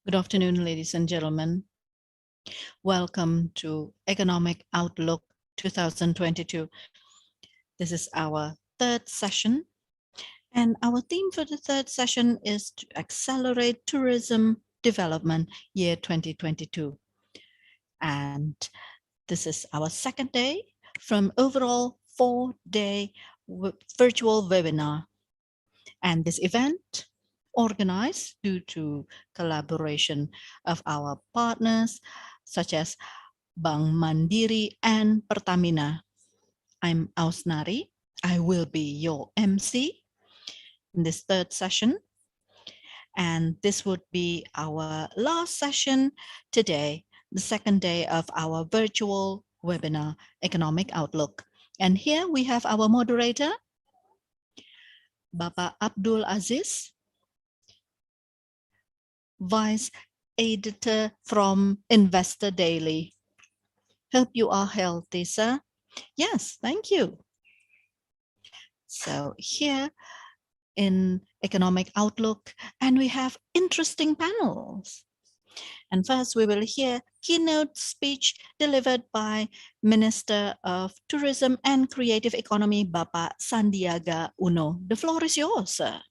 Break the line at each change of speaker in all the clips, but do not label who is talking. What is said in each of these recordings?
Good afternoon, ladies and gentlemen. Welcome to Economic Outlook 2022. This is our third session, and our theme for the third session is to accelerate tourism development year 2022. And this is our second day from overall 4-day virtual webinar. And this event organized due to collaboration of our partners such as Bank Mandiri and Pertamina. I'm Ausnari. I will be your MC in this third session. And this would be our last session today, the second day of our virtual webinar, Economic Outlook. And here we have our moderator, Bapak Abdul Aziz, Vice Editor from Investor Daily. Hope you are healthy, sir. Yes, thank you. So here in Economic Outlook, and we have interesting panels. And first we will hear keynote speech delivered by Minister of Tourism and Creative Economy, Bapak Sandiaga Uno. The floor is yours, sir.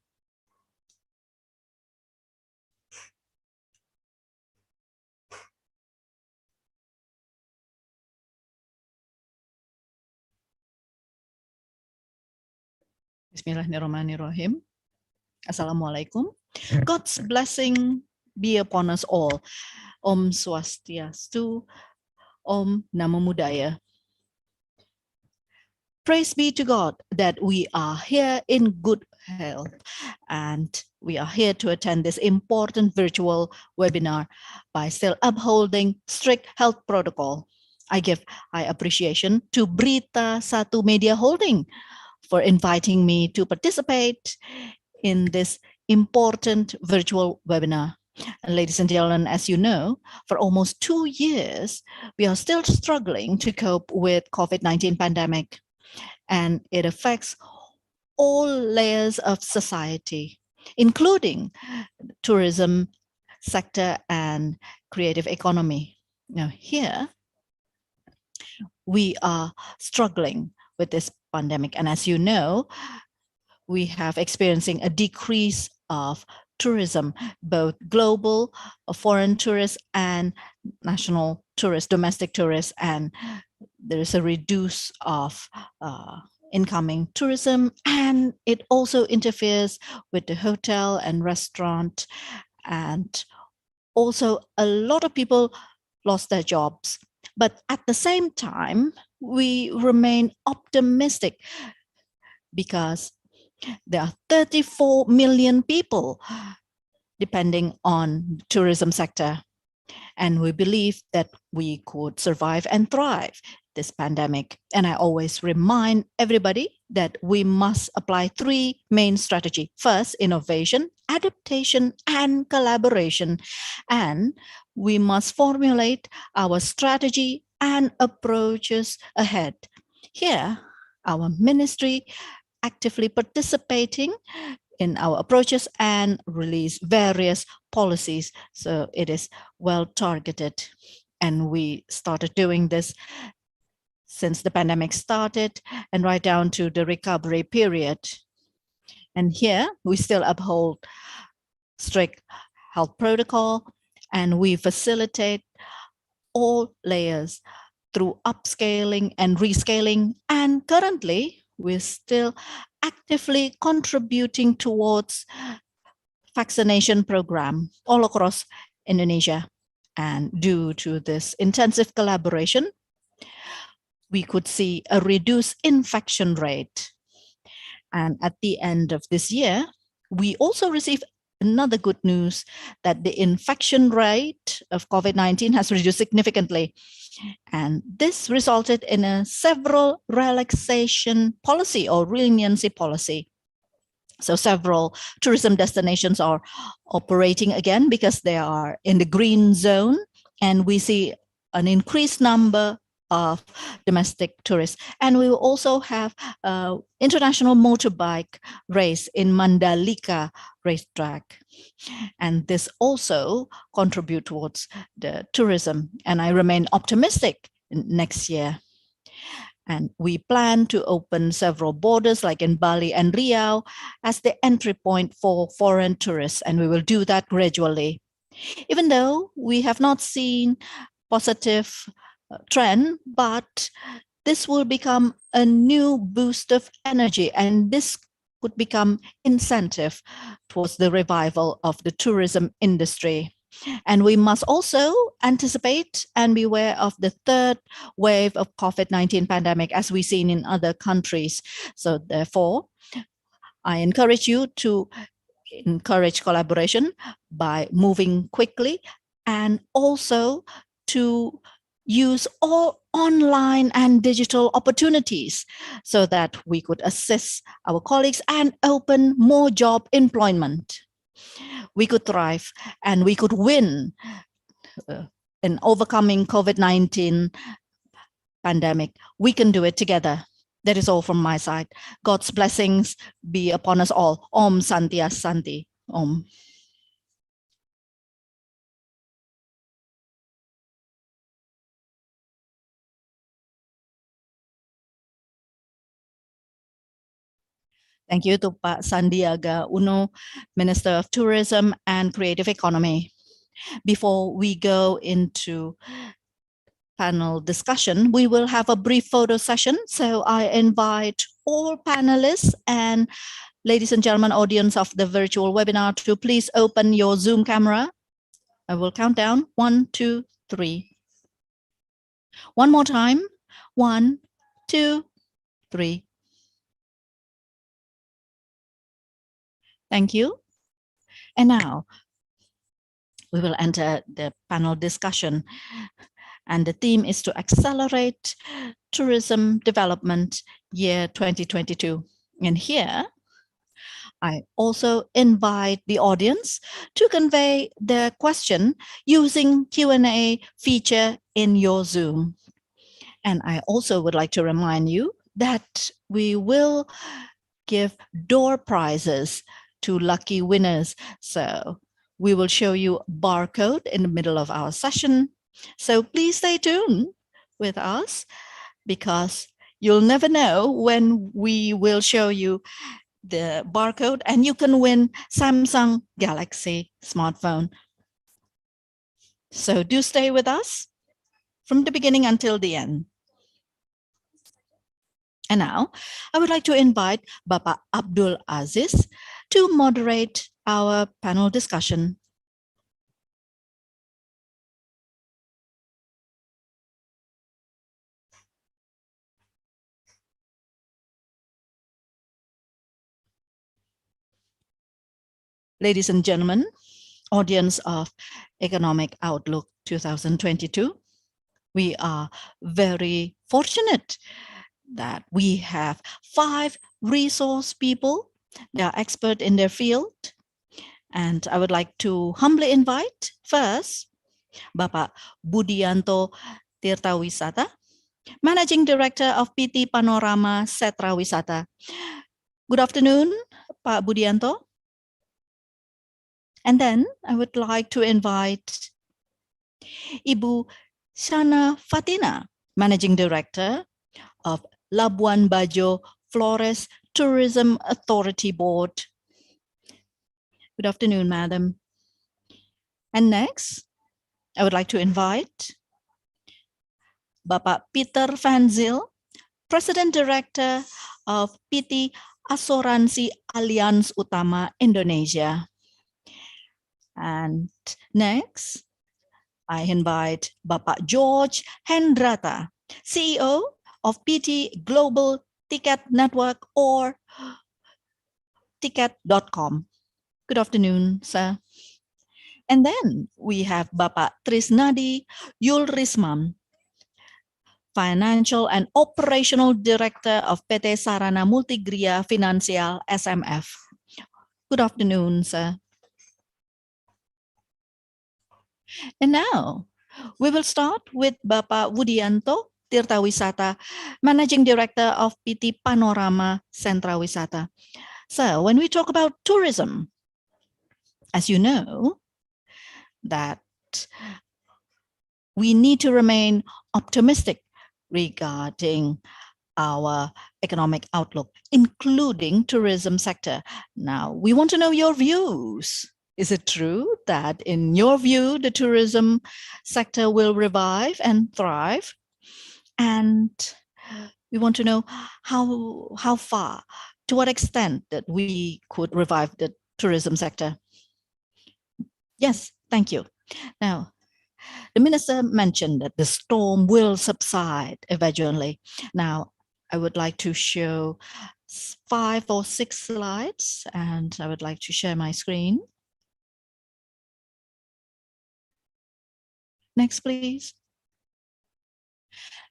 Bismillahirrahmanirrahim. Assalamualaikum. God's blessing be upon us all. Om Swastiastu, Om Namo Buddhaya. Praise be to God that we are here in good health and we are here to attend this important virtual webinar by still upholding strict health protocol. I give high appreciation to BeritaSatu Media Holding for inviting me to participate in this important virtual webinar. And ladies and gentlemen, as you know, for almost 2 years, we are still struggling to cope with COVID-19 pandemic, and it affects all layers of society, including tourism sector and creative economy. Now here, we are struggling with this pandemic, and as you know, we have experiencing a decrease of tourism, both global, foreign tourists and national tourists, domestic tourists, and there is a reduce of incoming tourism, and it also interferes with the hotel and restaurant, and also a lot of people lost their jobs. But at the same time, we remain optimistic because there are 34 million people depending on the tourism sector. And we believe that we could survive and thrive this pandemic. And I always remind everybody that we must apply 3 main strategies. First, innovation, adaptation, and collaboration. And we must formulate our strategy and approaches ahead. Here, our ministry actively participating in our approaches and release various policies. So it is well targeted. And we started doing this since the pandemic started and right down to the recovery period. And here we still uphold strict health protocol, and we facilitate all layers through upscaling and rescaling. And currently, we're still actively contributing towards vaccination program all across Indonesia. And due to this intensive collaboration, we could see a reduced infection rate. And at the end of this year, we also received another good news that the infection rate of COVID-19 has reduced significantly. And this resulted in a several relaxation policy or leniency policy. So several tourism destinations are operating again because they are in the green zone, and we see an increased number of domestic tourists. And we will also have international motorbike race in Mandalika racetrack. And this also contribute towards the tourism. And I remain optimistic next year. And we plan to open several borders like in Bali and Riau as the entry point for foreign tourists. And we will do that gradually. Even though we have not seen positive trend, but this will become a new boost of energy, and this could become incentive towards the revival of the tourism industry. And we must also anticipate and beware of the third wave of COVID-19 pandemic as we've seen in other countries. So therefore, I encourage you to encourage collaboration by moving quickly and also to use all online and digital opportunities so that we could assist our colleagues and open more job employment. We could thrive and we could win in overcoming COVID-19 pandemic. We can do it together. That is all from my side. God's blessings be upon us all. Om Santi Santi. Om. Thank you to Pak Sandiaga Uno, Minister of Tourism and Creative Economy. Before we go into panel discussion, we will have a brief photo session. So I invite all panelists and ladies and gentlemen, audience of the virtual webinar to please open your Zoom camera. I will count down 1, 2, 3. One more time. 1, 2, 3. Thank you. And now we will enter the panel discussion. And the theme is to accelerate tourism development year 2022. And here, I also invite the audience to convey their question using Q&A feature in your Zoom. And I also would like to remind you that we will give door prizes to lucky winners. So we will show you a barcode in the middle of our session. So please stay tuned with us because you'll never know when we will show you the barcode and you can win Samsung Galaxy smartphone. So do stay with us from the beginning until the end. And now I would like to invite Bapak Abdul Aziz to moderate our panel discussion. Ladies and gentlemen, audience of Economic Outlook 2022, we are very fortunate that we have 5 resource people. They are expert in their field. And I would like to humbly invite first Bapak Budianto Tirtawisata, Managing Director of PT Panorama Setra Wisata. Good afternoon, Pak Budianto. And then I would like to invite Ibu Shana Fatina, Managing Director of Labuan Bajo Flores Tourism Authority Board. Good afternoon, Madam. And next, I would like to invite Bapak Peter Van Zyl, President Director of PT Asuransi Allianz Utama Indonesia. And next, I invite Bapak George Hendrata, CEO of PT Global Ticket Network or ticket.com. Good afternoon, sir. And then we have Bapak Trisnadi Yulrisman, Financial and Operational Director of PT Sarana Multigria Finansial SMF. Good afternoon, sir. And now we will start with Bapak Budianto Tirta Wisata, Managing Director of PT Panorama Sentra Wisata. So when we talk about tourism, as you know, that we need to remain optimistic regarding our economic outlook, including tourism sector. Now, we want to know your views. Is it true that in your view, the tourism sector will revive and thrive? And we want to know how far, to what extent that we could revive the tourism sector. Yes, thank you. Now, the minister mentioned that the storm will subside eventually. Now, I would like to show 5 or 6 slides, and I would like to share my screen. Next, please.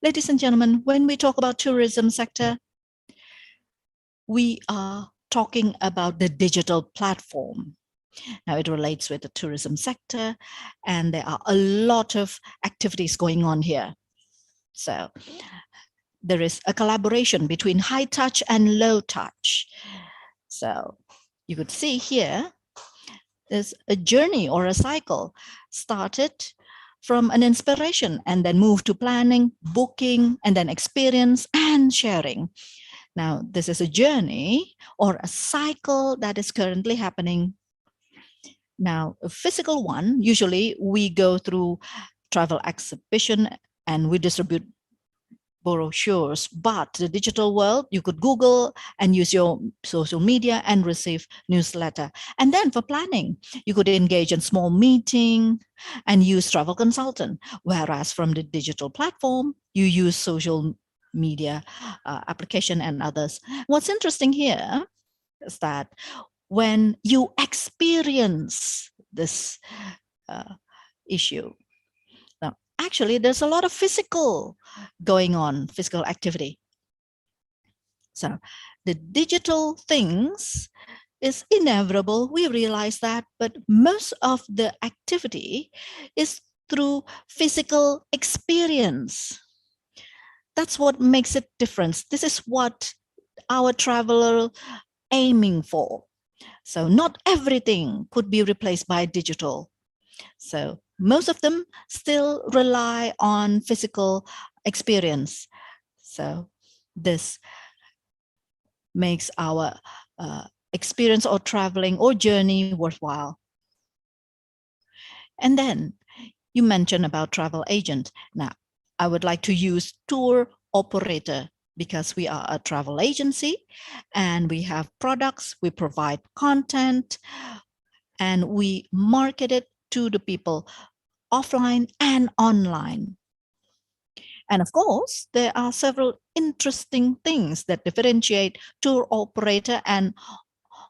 Ladies and gentlemen, when we talk about tourism sector, we are talking about the digital platform. Now, it relates with the tourism sector, and there are a lot of activities going on here. So there is a collaboration between high touch and low touch. So you could see here, there's a journey or a cycle started from an inspiration and then moved to planning, booking, and then experience and sharing. Now, this is a journey or a cycle that is currently happening. Now, a physical one, usually we go through travel exhibition and we distribute brochures, but the digital world, you could Google and use your social media and receive newsletter. And then for planning, you could engage in small meeting and use travel consultant. Whereas from the digital platform, you use social media application and others. What's interesting here is that when you experience this issue, now, actually, there's a lot of physical going on, physical activity. So the digital things is inevitable. We realize that, but most of the activity is through physical experience. That's what makes it different. This is what our traveler aiming for. So not everything could be replaced by digital. So most of them still rely on physical experience. So this makes our experience or traveling or journey worthwhile. And then you mentioned about travel agent. Now, I would like to use tour operator because we are a travel agency and we have products, we provide content, and we market it to the people offline and online. And of course, there are several interesting things that differentiate tour operator and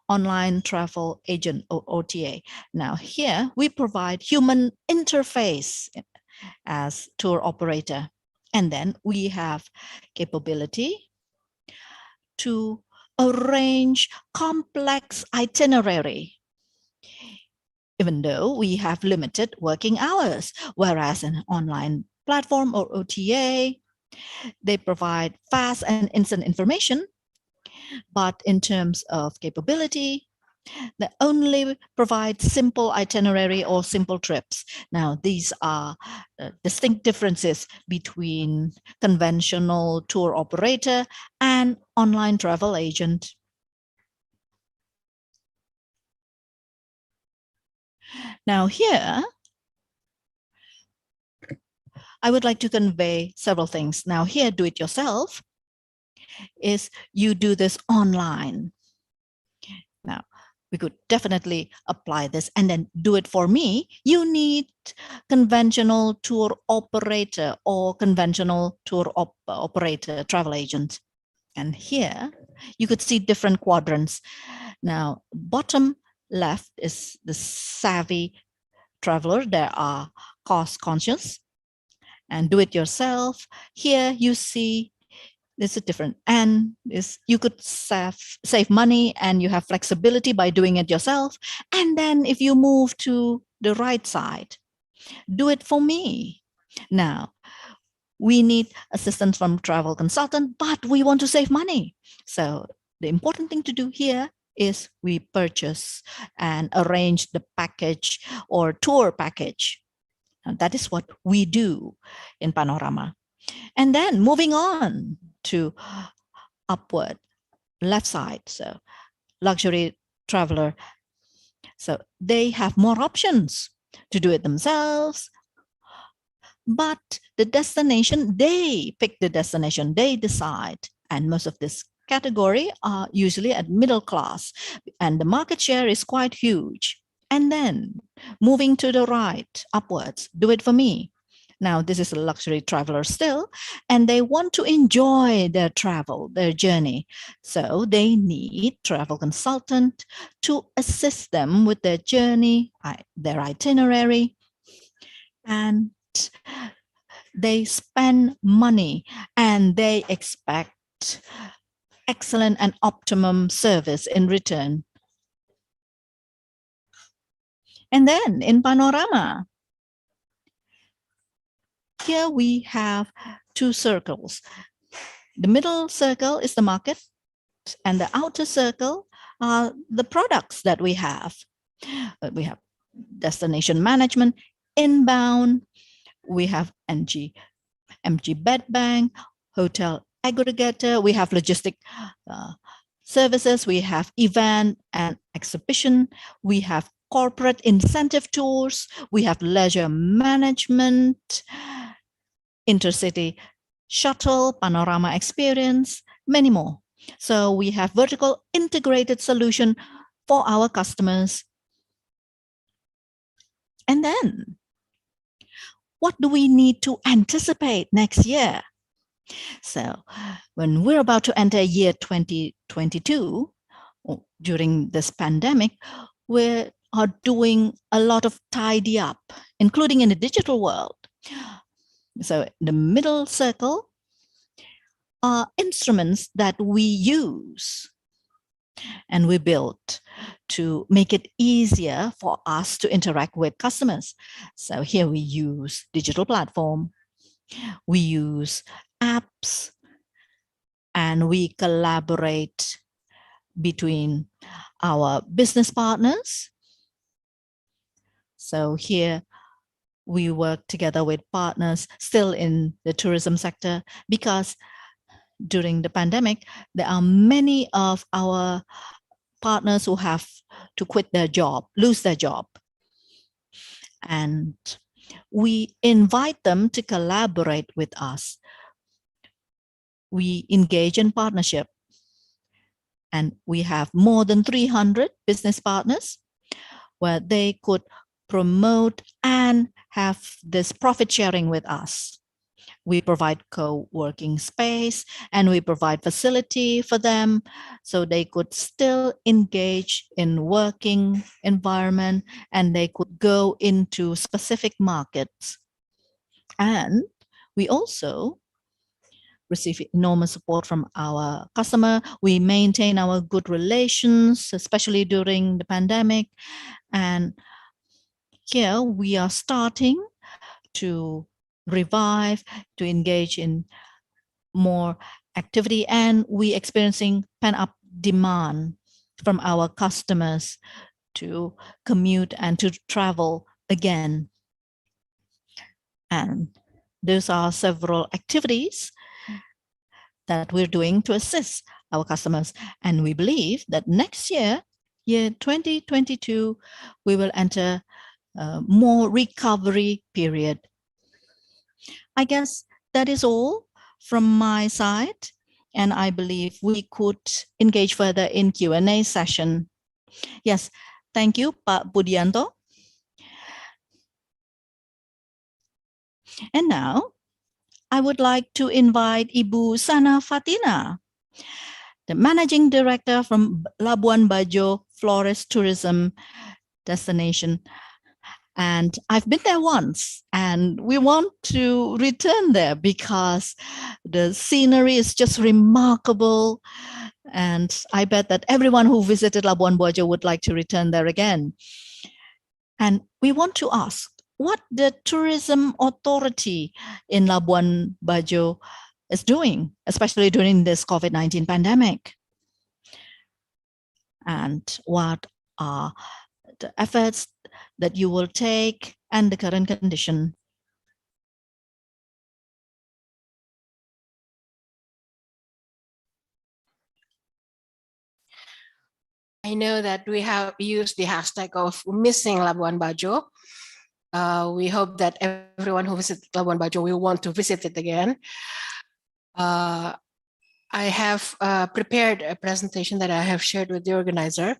online travel agent or OTA. Now here we provide human interface as tour operator. And then we have capability to arrange complex itinerary, even though we have limited working hours, whereas an online platform or OTA, they provide fast and instant information, but in terms of capability, they only provide simple itinerary or simple trips. Now, these are distinct differences between conventional tour operator and online travel agent. Now here, I would like to convey several things. Now here, do it yourself is you do this online. Now, we could definitely apply this and then do it for me. You need conventional tour operator or conventional tour operator, travel agent. And here you could see different quadrants. Now, bottom left is the savvy traveler. There are cost conscious and do it yourself. Here you see this is different, and is you could save money and you have flexibility by doing it yourself. And then if you move to the right side, do it for me. Now, we need assistance from travel consultant, but we want to save money. So the important thing to do here is we purchase and arrange the package or tour package. And that is what we do in Panorama. And then moving on to upward, left side, so luxury traveler. So they have more options to do it themselves. But the destination, they pick the destination, they decide. And most of this category are usually at middle class, and the market share is quite huge. And then moving to the right, upwards, do it for me. Now, this is a luxury traveler still, and they want to enjoy their travel, their journey. So they need travel consultant to assist them with their journey, their itinerary, and they spend money and they expect excellent and optimum service in return. And then in Panorama, here we have two circles. The middle circle is the market, and the outer circle are the products that we have. We have destination management, inbound, we have MG Bed Bank, hotel aggregator, we have logistic services, we have event and exhibition, we have corporate incentive tours, we have leisure management, intercity shuttle, panorama experience, many more. So we have vertical integrated solution for our customers. And then, what do we need to anticipate next year? So when we're about to enter year 2022, during this pandemic, we are doing a lot of tidy up, including in the digital world. So the middle circle are instruments that we use and we built to make it easier for us to interact with customers. So here we use digital platform, we use apps, and we collaborate between our business partners. So here we work together with partners still in the tourism sector, because during the pandemic, there are many of our partners who have to quit their job, lose their job. And we invite them to collaborate with us. We engage in partnership. And we have more than 300 business partners where they could promote and have this profit sharing with us. We provide co-working space and we provide facility for them so they could still engage in working environment and they could go into specific markets. And we also receive enormous support from our customer. We maintain our good relations, especially during the pandemic. And here we are starting to revive, to engage in more activity, and we experiencing pent-up demand from our customers to commute and to travel again. And those are several activities that we're doing to assist our customers. And we believe that next year, year 2022, we will enter a more recovery period. I guess that is all from my side. And I believe we could engage further in Q&A session. Yes, thank you, Pak Budianto. And now, I would like to invite Ibu Sana Fatina, the Managing Director from Labuan Bajo Flores Tourism Destination. And I've been there once, and we want to return there because the scenery is just remarkable. And I bet that everyone who visited Labuan Bajo would like to return there again. And we want to ask, what the tourism authority in Labuan Bajo is doing, especially during this COVID-19 pandemic. And what are the efforts that you will take and the current condition.
I know that we have used the hashtag of missing Labuan Bajo. We hope that everyone who visits Labuan Bajo will want to visit it again. I have prepared a presentation that I have shared with the organizer,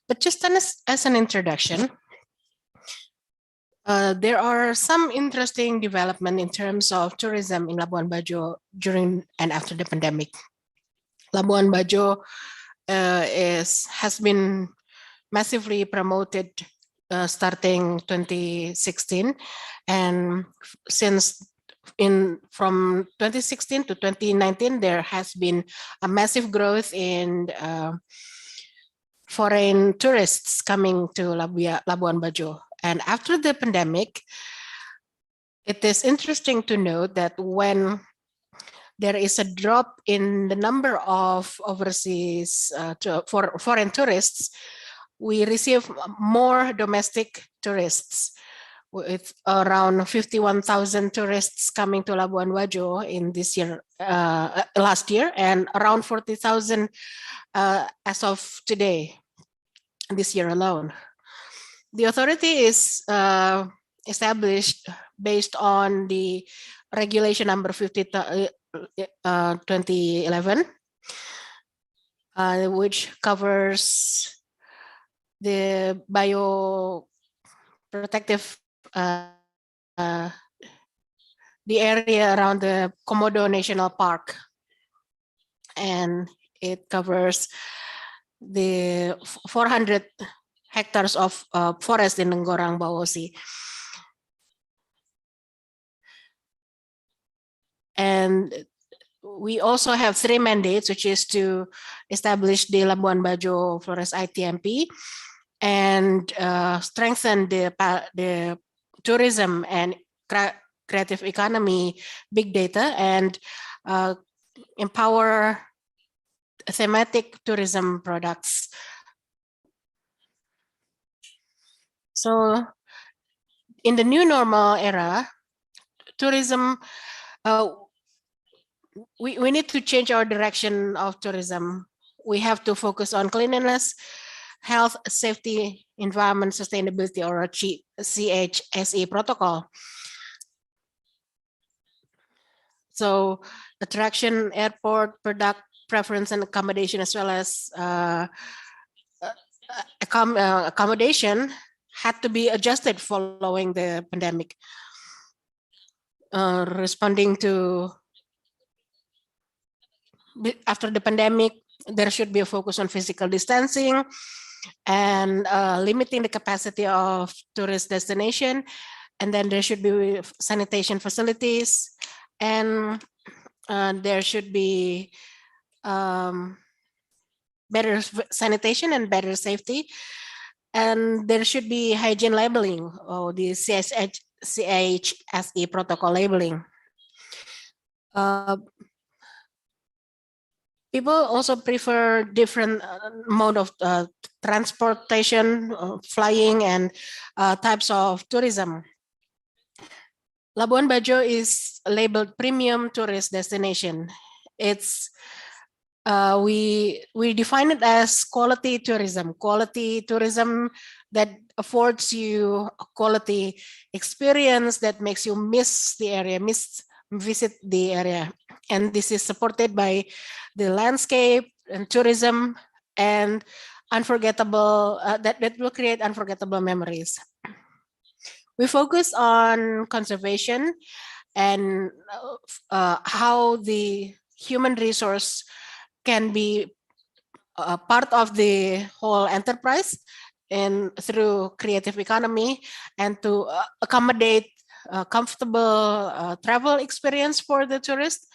but just as an introduction, there are some interesting development in terms of tourism in Labuan Bajo during and after the pandemic. Labuan Bajo has been massively promoted starting 2016, and from 2016 to 2019 there has been a massive growth in foreign tourists coming to Labuan Bajo. And after the pandemic, it is interesting to note that when there is a drop in the number of overseas for foreign tourists, we receive more domestic tourists, with around 51,000 tourists coming to Labuan Bajo in this year, last year, and around 40,000 as of today, this year alone. The authority is established based on the regulation number 50 2011, which covers the bioprotective the area around the Komodo National Park, and it covers the 400 hectares of forest in Nenggorang Bawosi. And we also have 3 mandates, which is to establish the Labuan Bajo Forest ITMP and strengthen the tourism and creative economy, big data, and empower thematic tourism products. So in the new normal era, tourism, we need to change our direction of tourism. We have to focus on cleanliness, health, safety, environment, sustainability, or CHSE protocol. So attraction, airport, product, preference, and accommodation, as well as accommodation, had to be adjusted following the pandemic. Responding to after the pandemic, there should be a focus on physical distancing and limiting the capacity of tourist destination. And then there should be sanitation facilities, and there should be better sanitation and better safety. And there should be hygiene labeling, or the CHSE protocol labeling. People also prefer different mode of transportation, flying, and types of tourism. Labuan Bajo is labeled premium tourist destination. It's we define it as quality tourism that affords you a quality experience that makes you miss the area, visit the area. And this is supported by the landscape and tourism and unforgettable, that will create unforgettable memories. We focus on conservation and how the human resource can be part of the whole enterprise and through creative economy, and to accommodate a comfortable travel experience for the tourist,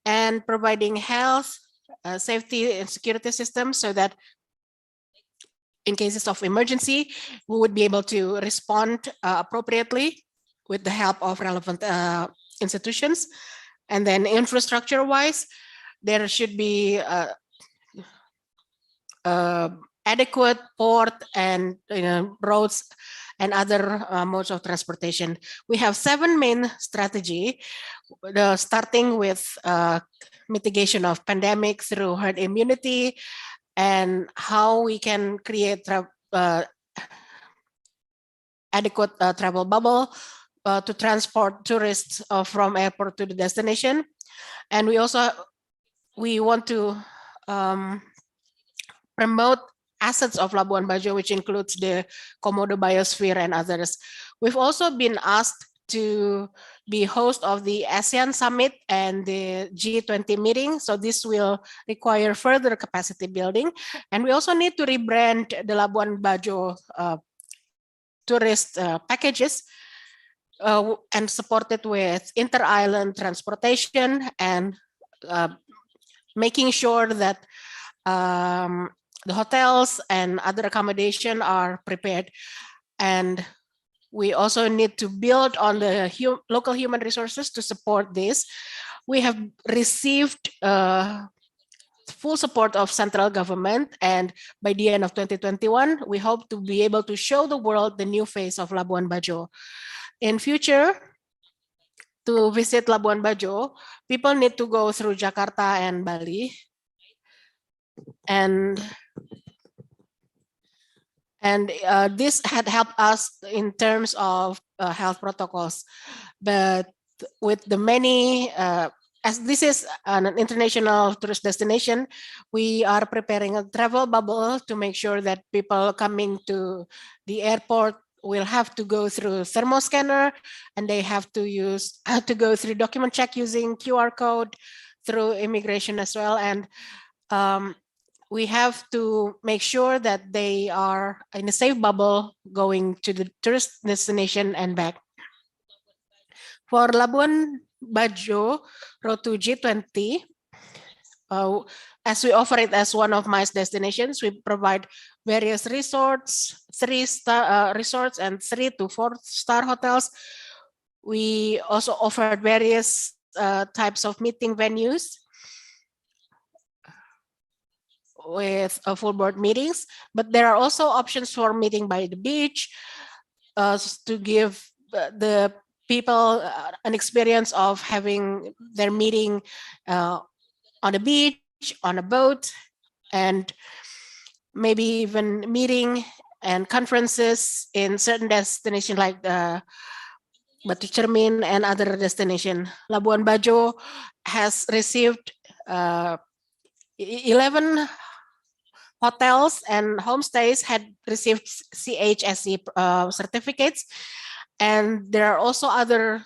and providing health, safety, and security systems so that in cases of emergency, we would be able to respond appropriately with the help of relevant institutions. And then infrastructure-wise, there should be adequate port and roads and other modes of transportation. We have 7 main strategy, starting with mitigation of pandemic through herd immunity and how we can create adequate travel bubble to transport tourists from airport to the destination. And we want to promote assets of Labuan Bajo, which includes the Komodo biosphere and others. We've also been asked to be host of the ASEAN Summit and the G20 meeting. So this will require further capacity building. And we also need to rebrand the Labuan Bajo tourist packages and support it with inter-island transportation and making sure that the hotels and other accommodation are prepared. And we also need to build on the local human resources to support this. We have received full support of central government, and by the end of 2021, we hope to be able to show the world the new face of Labuan Bajo. In future, to visit Labuan Bajo, people need to go through Jakarta and Bali. And this had helped us in terms of health protocols. But with the many, as this is an international tourist destination, we are preparing a travel bubble to make sure that people coming to the airport will have to go through thermoscanner, and they have to go through document check using QR code through immigration as well. And we have to make sure that they are in a safe bubble going to the tourist destination and back. For Labuan Bajo Road to G20, as we offer it as one of MICE destinations, we provide various resorts, 3-star resorts and 3 to 4-star hotels. We also offered various types of meeting venues with full board meetings, but there are also options for meeting by the beach to give the people an experience of having their meeting on the beach, on a boat, and maybe even meeting and conferences in certain destinations like Batu Cermin and other destination. Labuan Bajo has received 11 hotels and homestays had received CHSE certificates. And there are also other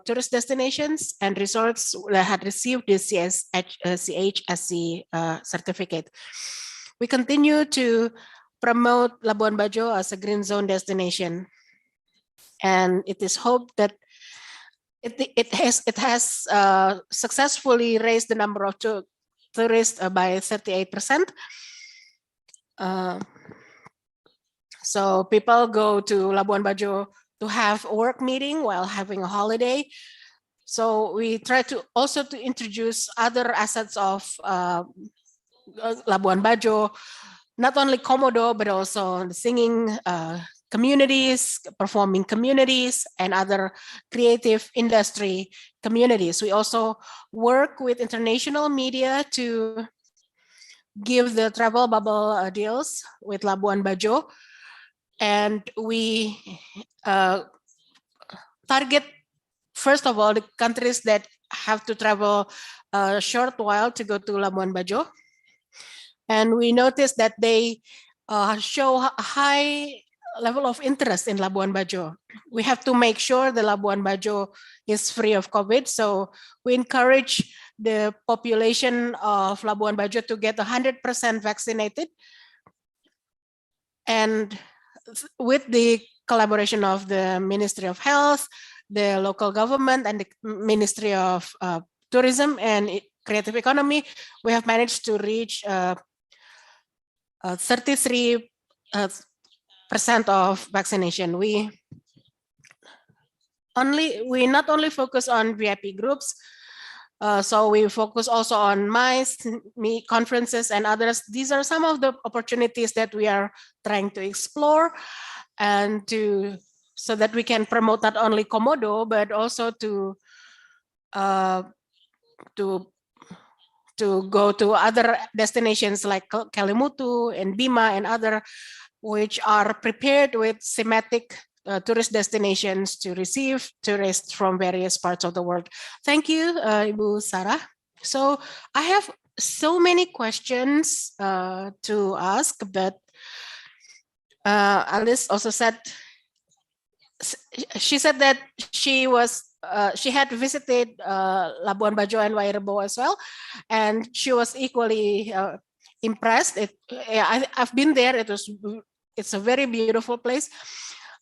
tourist destinations and resorts that had received the CHSE certificate. We continue to promote Labuan Bajo as a green zone destination. And it is hoped that it has successfully raised the number of tourists by 38%. So people go to Labuan Bajo to have a work meeting while having a holiday. So we try to also to introduce other assets of Labuan Bajo, not only Komodo, but also the singing communities, performing communities, and other creative industry communities. We also work with international media to give the travel bubble deals with Labuan Bajo. And we target, first of all, the countries that have to travel a short while to go to Labuan Bajo. And we noticed that they show a high level of interest in Labuan Bajo. We have to make sure the Labuan Bajo is free of COVID. So we encourage the population of Labuan Bajo to get 100% vaccinated. And with the collaboration of the Ministry of Health, the local government, and the Ministry of Tourism and Creative Economy, we have managed to reach 33% of vaccination. We we not only focus on VIP groups, so we focus also on MICE, conferences, and others. These are some of the opportunities that we are trying to explore, and so that we can promote not only Komodo but also to go to other destinations like Kalimutu and Bima and other, which are prepared with thematic tourist destinations to receive tourists from various parts of the world. Thank you, Ibu Sarah. So I have so many questions to ask, but Alice also said, she said that she had visited Labuan Bajo and Wairebo as well, and she was equally impressed. I've been there. It's a very beautiful place.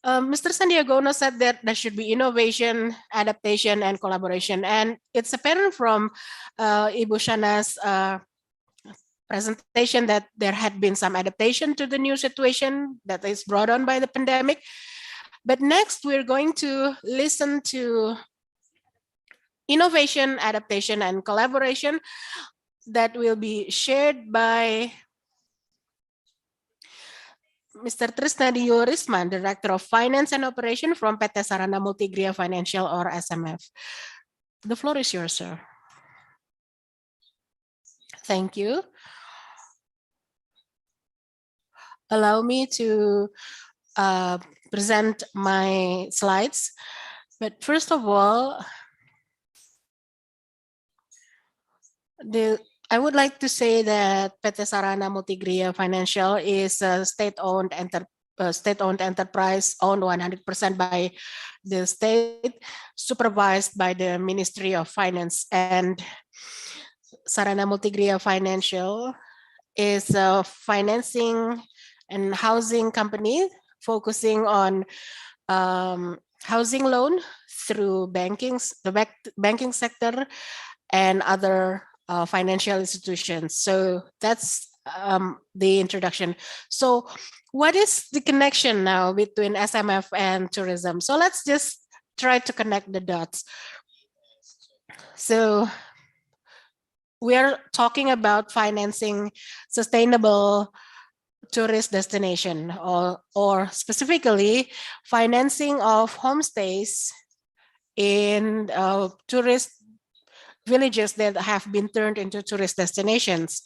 Mr. Sandiagono said that there should be innovation, adaptation, and collaboration, and it's apparent from Ibu Shana's presentation that there had been some adaptation to the new situation that is brought on by the pandemic. But next, we're going to listen to innovation, adaptation, and collaboration that will be shared by Mr. Trisnadio Risman, Director of Finance and Operation from PT Sarana Multigria Financial or SMF. The floor is yours, sir. Thank you. Allow me to present my slides. But first of all, I would like to say that PT Sarana Multigria Financial is a state-owned enterprise owned 100% by the state, supervised by the Ministry of Finance. And Sarana Multigria Financial is a financing and housing company focusing on housing loan through the banking sector and other financial institutions. So that's the introduction. So what is the connection now between SMF and tourism? So let's just try to connect the dots. So we are talking about financing sustainable tourist destination, or specifically financing of homestays in tourist villages that have been turned into tourist destinations.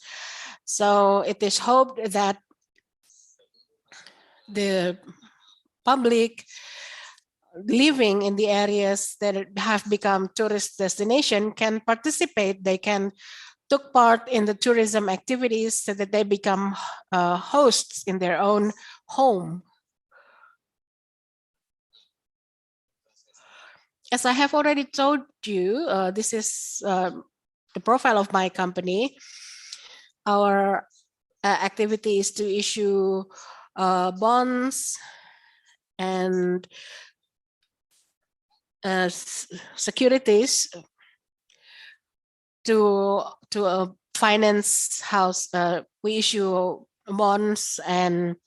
So it is hoped that the public living in the areas that have become tourist destination can participate. They can take part in the tourism activities so that they become hosts in their own home. As I have already told you, this is the profile of my company. Our activity is to issue bonds and securities to finance house. We issue bonds and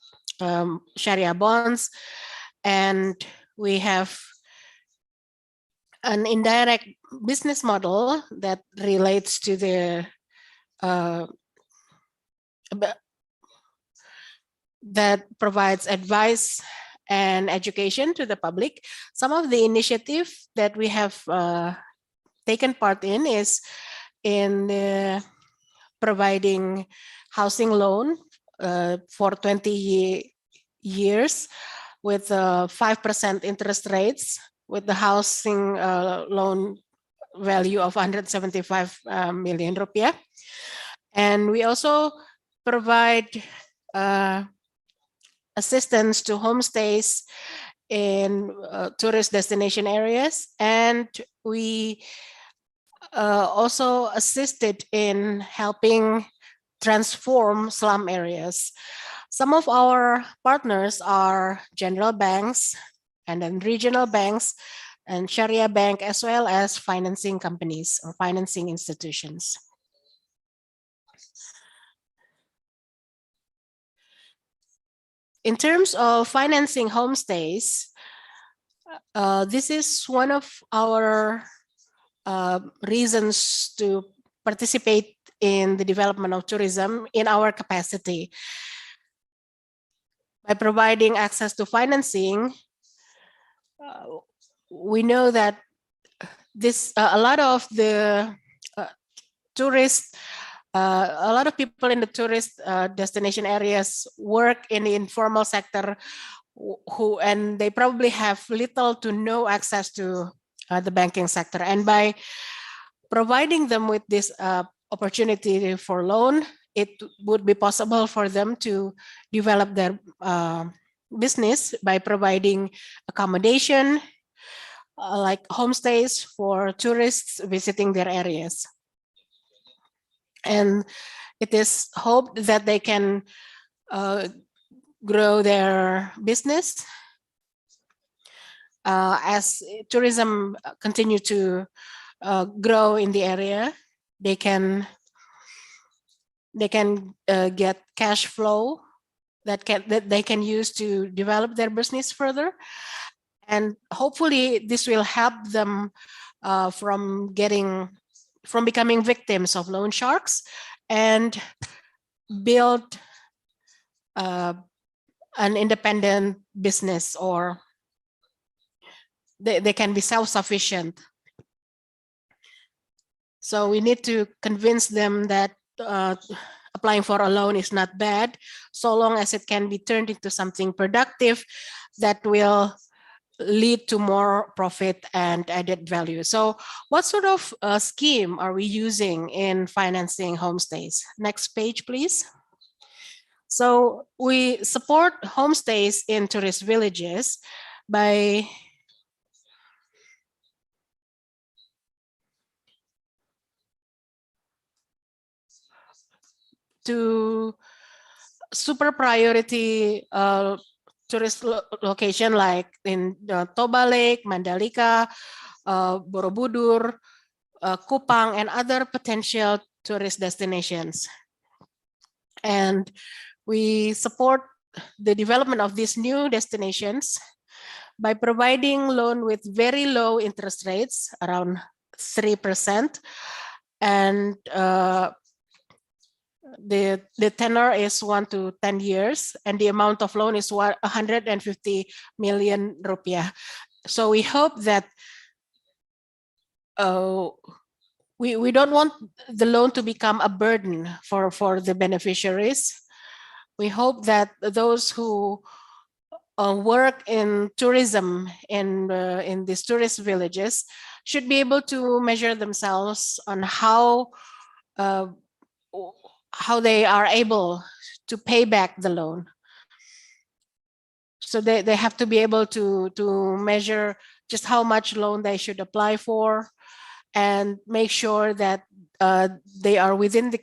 Sharia bonds, and we have an indirect business model that relates to the that provides advice and education to the public. Some of the initiative that we have taken part in is in providing housing loan for 20 years with 5% interest rates, with the housing loan value of 175 million rupiah. And we also provide assistance to homestays in tourist destination areas, and we also assisted in helping transform slum areas. Some of our partners are general banks and then regional banks and Sharia bank, as well as financing companies or financing institutions. In terms of financing homestays, This is one of our reasons to participate in the development of tourism in our capacity. By providing access to financing, we know that a lot of the tourists, a lot of people in the tourist destination areas work in the informal sector, and they probably have little to no access to the banking sector. And by providing them with this opportunity for loan, it would be possible for them to develop their business by providing accommodation, like homestays for tourists visiting their areas. And it is hoped that they can grow their business as tourism continue to grow in the area. They can get cash flow that they can use to develop their business further, and hopefully this will help them from becoming victims of loan sharks and build an independent business, or they can be self-sufficient. So we need to convince them that applying for a loan is not bad, so long as it can be turned into something productive that will lead to more profit and added value. So what sort of scheme are we using in financing homestays? Next page, please. So we support homestays in tourist villages by to super priority tourist location like in Toba Lake, Mandalika, Borobudur, Kupang, and other potential tourist destinations. And we support the development of these new destinations by providing loan with very low interest rates, around 3%, and the tenor is 1 to 10 years, and the amount of loan is 150 million rupiah. So we hope that we don't want the loan to become a burden for the beneficiaries. We hope that those who work in tourism in these tourist villages should be able to measure themselves on how they are able to pay back the loan. So they have to be able to measure just how much loan they should apply for, and make sure that they are within the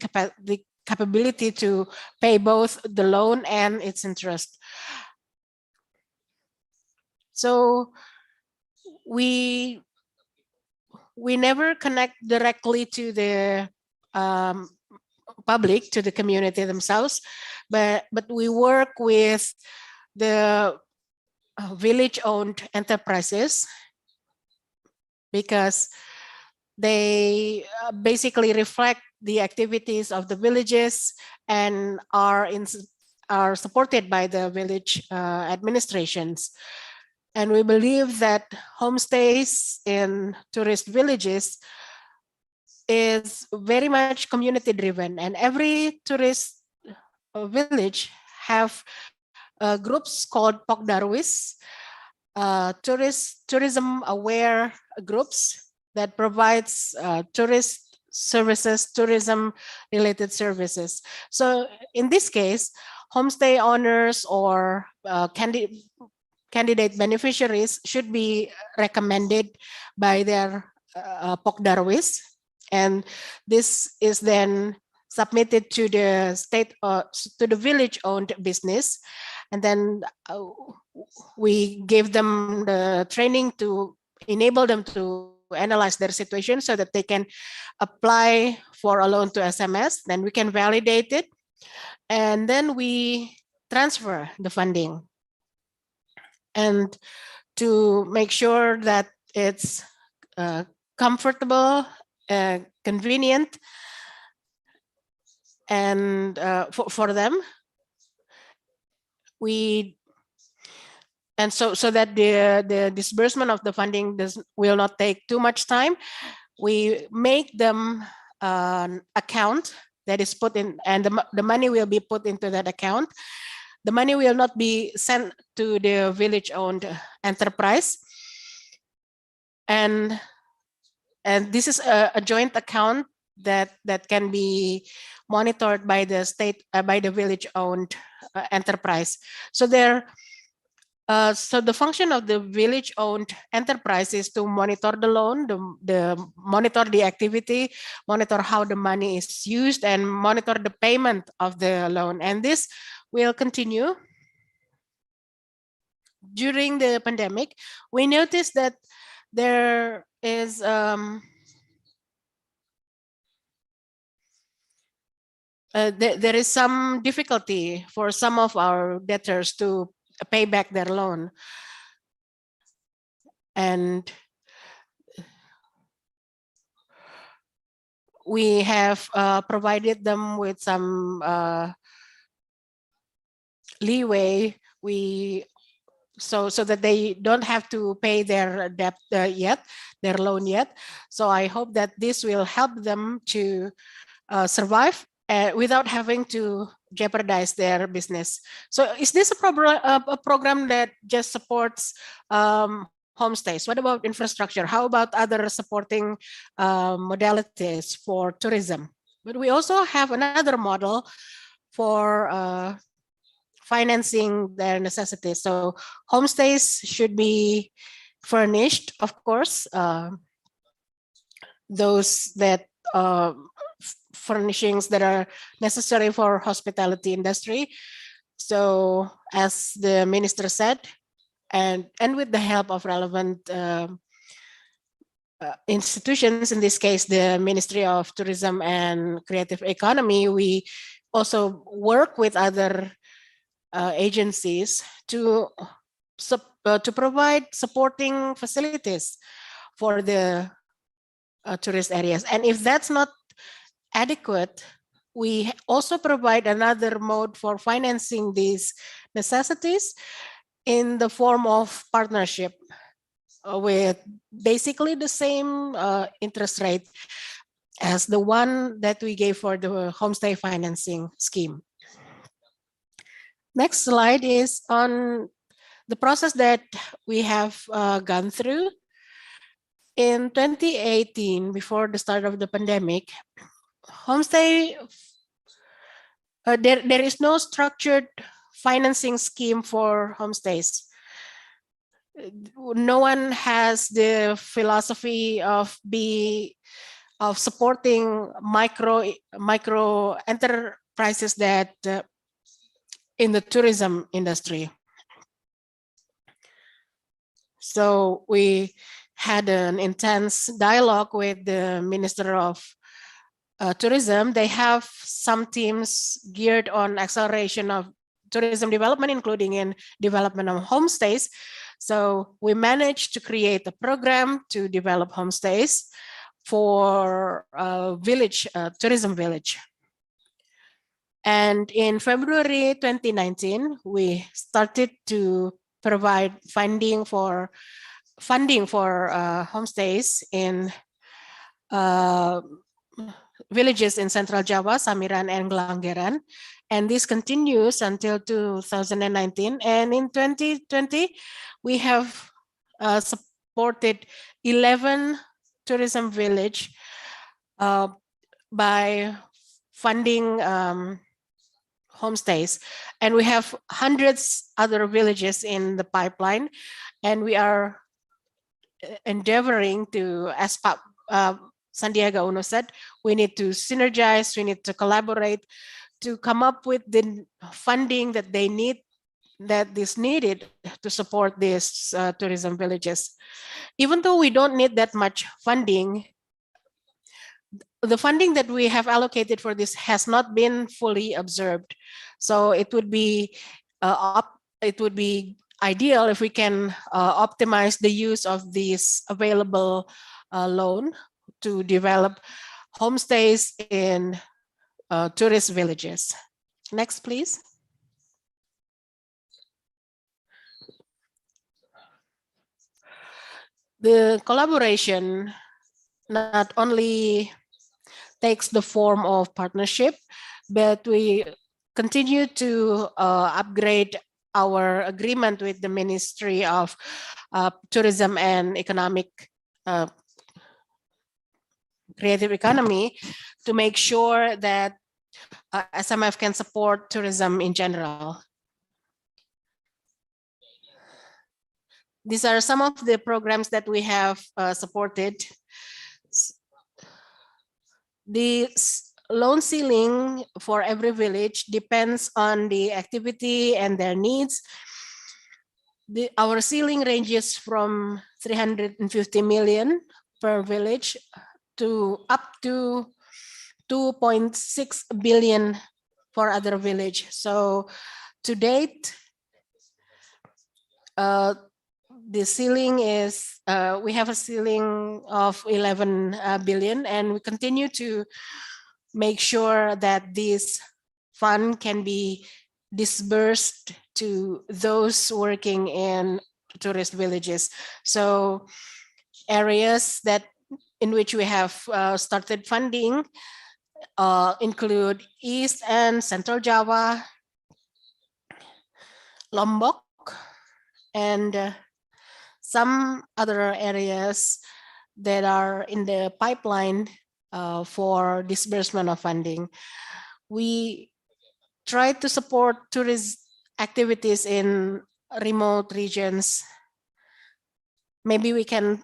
capability to pay both the loan and its interest. So we never connect directly to the public, to the community themselves, but we work with the village-owned enterprises, because they basically reflect the activities of the villages and are supported by the village administrations. And we believe that homestays in tourist villages is very much community driven, and every tourist village have groups called Pokdarwis, tourism aware groups that provides tourist services, tourism related services. So in this case, homestay owners or candidate beneficiaries should be recommended by their Pokdarwis, and this is then submitted to the state, to the village-owned business, and then we give them the training to enable them to analyze their situation so that they can apply for a loan to SMS. Then we can validate it, and then we transfer the funding. And to make sure that it's comfortable, convenient, and for them. So that the disbursement of the funding will not take too much time. We make them an account that is put in, and the money will be put into that account. The money will not be sent to the village-owned enterprise, and this is a joint account that can be monitored by the state, by the village-owned enterprise. So so the function of the village-owned enterprise is to monitor the loan, monitor the activity, monitor how the money is used, and monitor the payment of the loan. And this will continue. During the pandemic, we noticed that there is there is some difficulty for some of our debtors to pay back their loan. And we have provided them with some leeway, so that they don't have to pay their debt yet, their loan yet. So I hope that this will help them to survive without having to jeopardize their business. So is this a program that just supports homestays? What about infrastructure? How about other supporting modalities for tourism? But we also have another model for financing their necessities. So homestays should be furnished, of course, those that furnishings that are necessary for hospitality industry. So as the minister said, and with the help of relevant institutions, in this case, the Ministry of Tourism and Creative Economy, we also work with other agencies to provide supporting facilities for the tourist areas. And if that's not adequate, we also provide another mode for financing these necessities in the form of partnership with basically the same interest rate as the one that we gave for the homestay financing scheme. Next slide is on the process that we have gone through. In 2018, before the start of the pandemic, homestay, there is no structured financing scheme for homestays. No one has the philosophy of supporting micro enterprises that in the tourism industry. So we had an intense dialogue with the Minister of Tourism. They have some teams geared on acceleration of tourism development, including in development of homestays. So we managed to create a program to develop homestays for tourism village. And in February 2019, we started to provide funding for homestays in villages in Central Java, Samiran and Gelanggeran. And this continues until 2019. And in 2020, we have supported 11 tourism village by funding homestays. And we have hundreds other villages in the pipeline. And we are endeavoring to, as Sandiaga Uno said, we need to synergize, we need to collaborate to come up with the funding that they need, that is needed to support these tourism villages. Even though we don't need that much funding, the funding that we have allocated for this has not been fully absorbed. So it would be ideal if we can optimize the use of these available loan to develop homestays in tourist villages. Next, please. The collaboration not only takes the form of partnership, but we continue to upgrade our agreement with the Ministry of Tourism and Creative Economy to make sure that SMF can support tourism in general. These are some of the programs that we have supported. The loan ceiling for every village depends on the activity and their needs. Our ceiling ranges from 350 million per village to up to 2.6 billion for other village. So to date, the ceiling is, we have a ceiling of 11 billion, and we continue to make sure that this fund can be disbursed to those working in tourist villages. So areas that in which we have started funding include East and Central Java, Lombok, and some other areas that are in the pipeline for disbursement of funding. We try to support tourist activities in remote regions. Maybe we can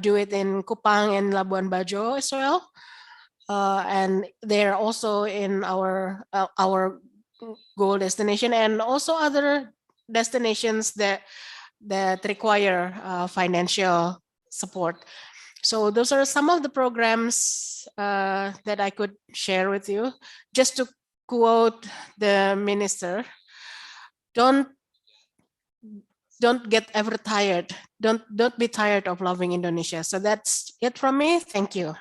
do it in Kupang and Labuan Bajo as well. And they're also in our goal destination, and also other destinations that require financial support. So those are some of the programs that I could share with you. Just to quote the minister, don't get ever tired. Don't be tired of loving Indonesia. So that's it from me. Thank you.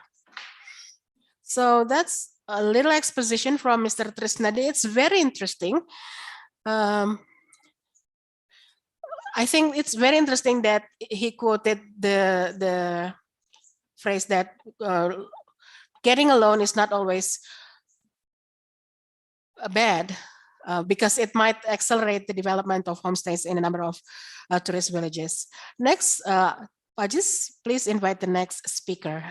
So that's a little exposition from Mr. Trisnadi. It's very interesting. I think it's very interesting that he quoted the phrase that getting a loan is not always bad, because it might accelerate the development of homestays in a number of tourist villages. Next, Ajis, please invite the next speaker.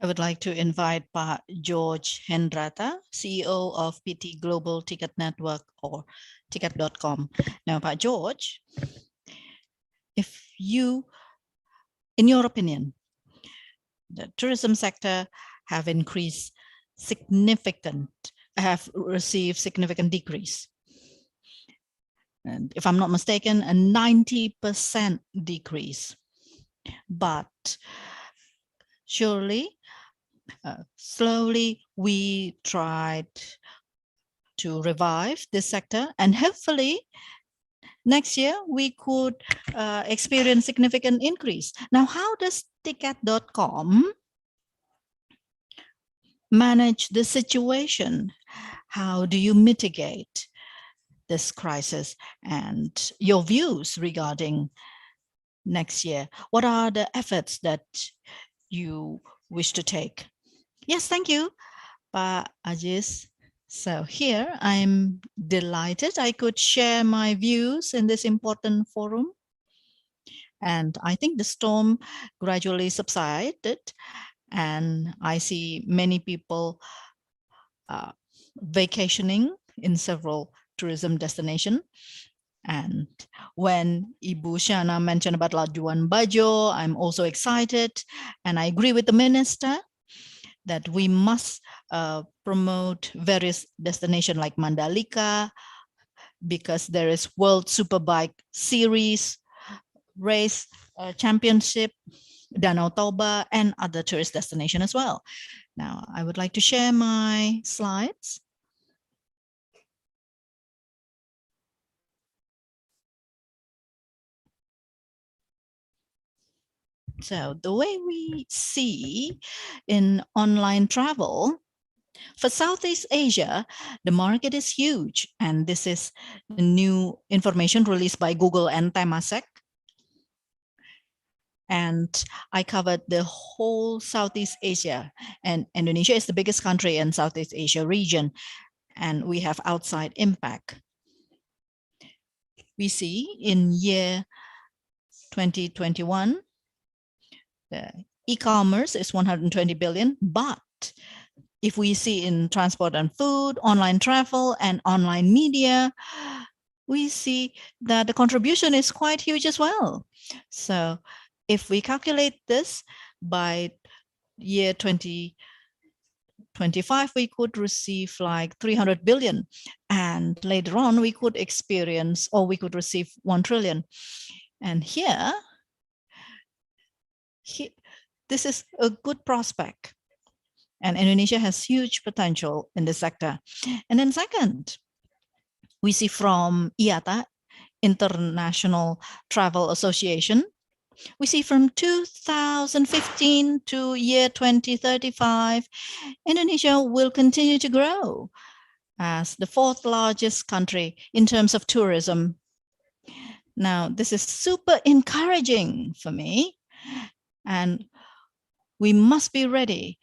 I would like to invite Pak George Hendrata, CEO of PT Global Ticket Network, or ticket.com. Now, Pak George, if you, in your opinion, the tourism sector have received significant decrease. And if I'm not mistaken, a 90% decrease. But surely, slowly we tried to revive this sector, and hopefully next year we could experience significant increase. Now, how does ticket.com manage the situation? How do you mitigate this crisis, and your views regarding next year? What are the efforts that you wish to take? Yes, thank you, Pak Ajis. So here I'm delighted I could share my views in this important forum. And I think the storm gradually subsided, and I see many people vacationing in several tourism destinations. And when Ibu Shana mentioned about Labuan Bajo, I'm also excited, and I agree with the minister that we must promote various destinations like Mandalika, because there is World Superbike Series race championship, Danau Toba, and other tourist destinations as well. Now, I would like to share my slides. So the way we see in online travel, for Southeast Asia, the market is huge. And this is new information released by Google and Temasek. And I covered the whole Southeast Asia. And Indonesia is the biggest country in Southeast Asia region. And we have outside impact. We see in year 2021, the e-commerce is 120 billion, but if we see in transport and food, online travel, and online media, we see that the contribution is quite huge as well. So if we calculate this by year 2025, we could receive like 300 billion. And later on, we could experience, or we could receive 1 trillion. And here, this is a good prospect. And Indonesia has huge potential in this sector. And then second, we see from IATA, International Travel Association, we see from 2015 to year 2035, Indonesia will continue to grow as the 4th largest country in terms of tourism. Now, this is super encouraging for me, and we must be ready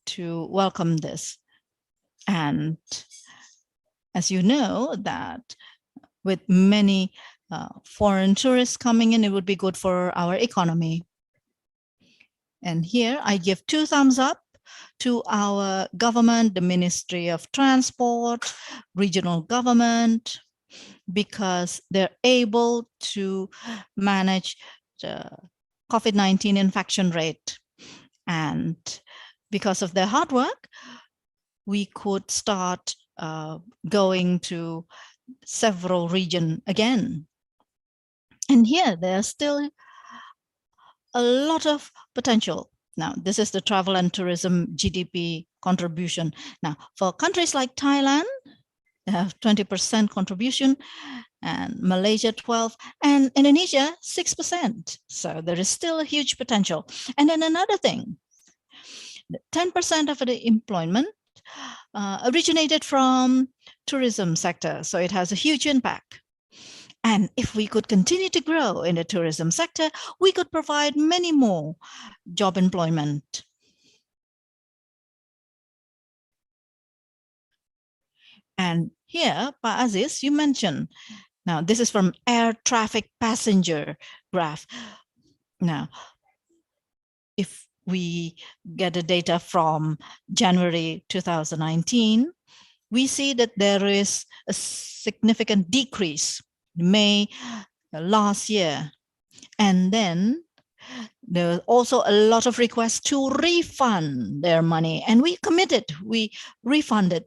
to welcome this. And as you know, that with many foreign tourists coming in, it would be good for our economy. And here I give 2 thumbs up to our government, the Ministry of Transport, regional government, because they're able to manage the COVID-19 infection rate. And because of their hard work, we could start going to several regions again. And here there's still a lot of potential. Now, this is the travel and tourism GDP contribution. Now, for countries like Thailand, they have 20% contribution, and Malaysia 12%, and Indonesia 6%. So there is still a huge potential. And then another thing, 10% of the employment originated from tourism sector. So it has a huge impact. And if we could continue to grow in the tourism sector, we could provide many more job employment. And here, Pa Aziz, you mentioned, now this is from air traffic passenger graph. Now, if we get the data from January 2019, we see that there is a significant decrease May last year. And then there was also a lot of requests to refund their money. And we committed, we refunded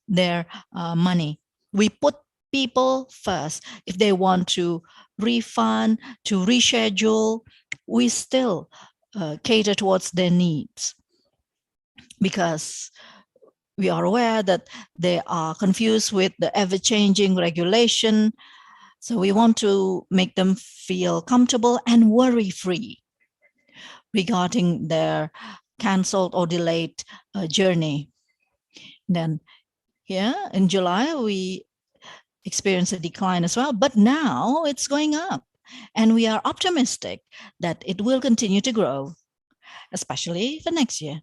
their money. We put people first. If they want to refund, to reschedule, we still cater towards their needs, because we are aware that they are confused with the ever-changing regulation. So we want to make them feel comfortable and worry-free regarding their canceled or delayed journey. Then here in July, we experienced a decline as well, but now it's going up. And we are optimistic that it will continue to grow, especially for next year.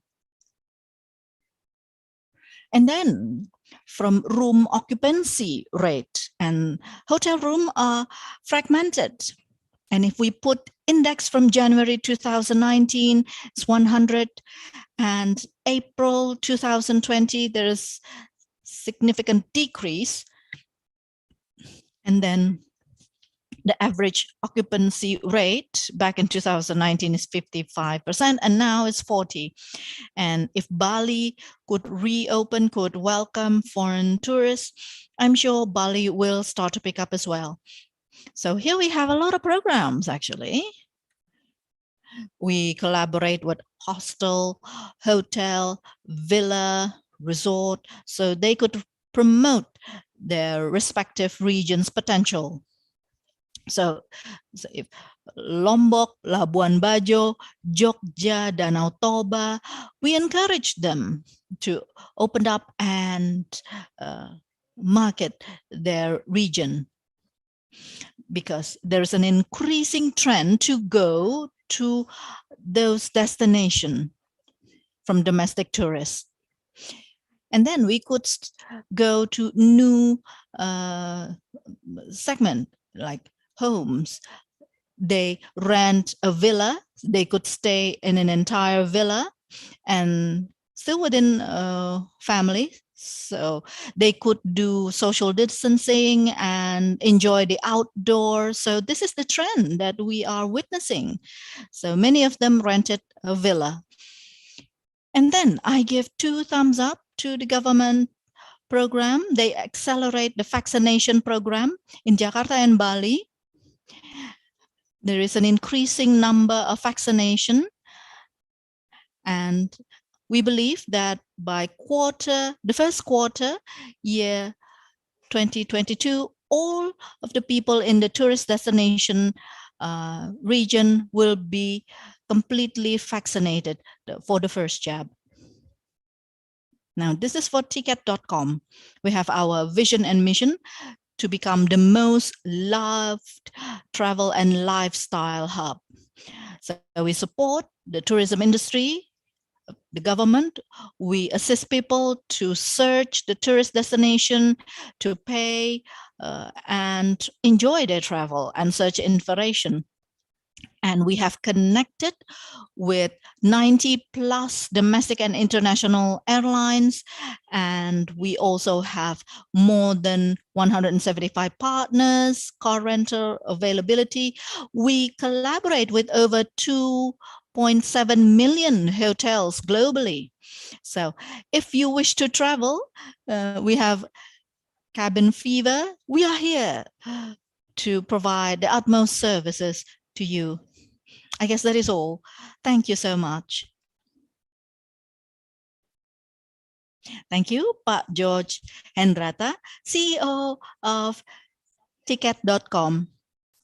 And then from room occupancy rate, and hotel room are fragmented. And if we put index from January 2019, it's 100, and April 2020, there is significant decrease. And then the average occupancy rate back in 2019 is 55%, and now it's 40%. And if Bali could reopen, could welcome foreign tourists, I'm sure Bali will start to pick up as well. So here we have a lot of programs, actually. We collaborate with hostel, hotel, villa, resort, so they could promote their respective regions' potential. So if Lombok, Labuan Bajo, Jogja, Danau Toba, we encourage them to open up and market their region, because there's an increasing trend to go to those destinations from domestic tourists. And then we could go to new segment like homes. They rent a villa, they could stay in an entire villa and still within a family. So they could do social distancing and enjoy the outdoors. So this is the trend that we are witnessing. So many of them rented a villa. And then I give 2 thumbs up to the government program. They accelerate the vaccination program in Jakarta and Bali. There is an increasing number of vaccination, and we believe that by the first quarter year 2022, all of the people in the tourist destination region will be completely vaccinated for the first jab. Now, this is for ticket.com. We have our vision and mission to become the most loved travel and lifestyle hub. So we support the tourism industry, the government. We assist people to search the tourist destination, to pay and enjoy their travel and search information. And we have connected with 90 plus domestic and international airlines. And we also have more than 175 partners, car rental availability. We collaborate with over 2.7 million hotels globally. So if you wish to travel, we have cabin fever. We are here to provide the utmost services to you. I guess that is all. Thank you so much. Thank you, Pak George Hendrata, CEO of ticket.com.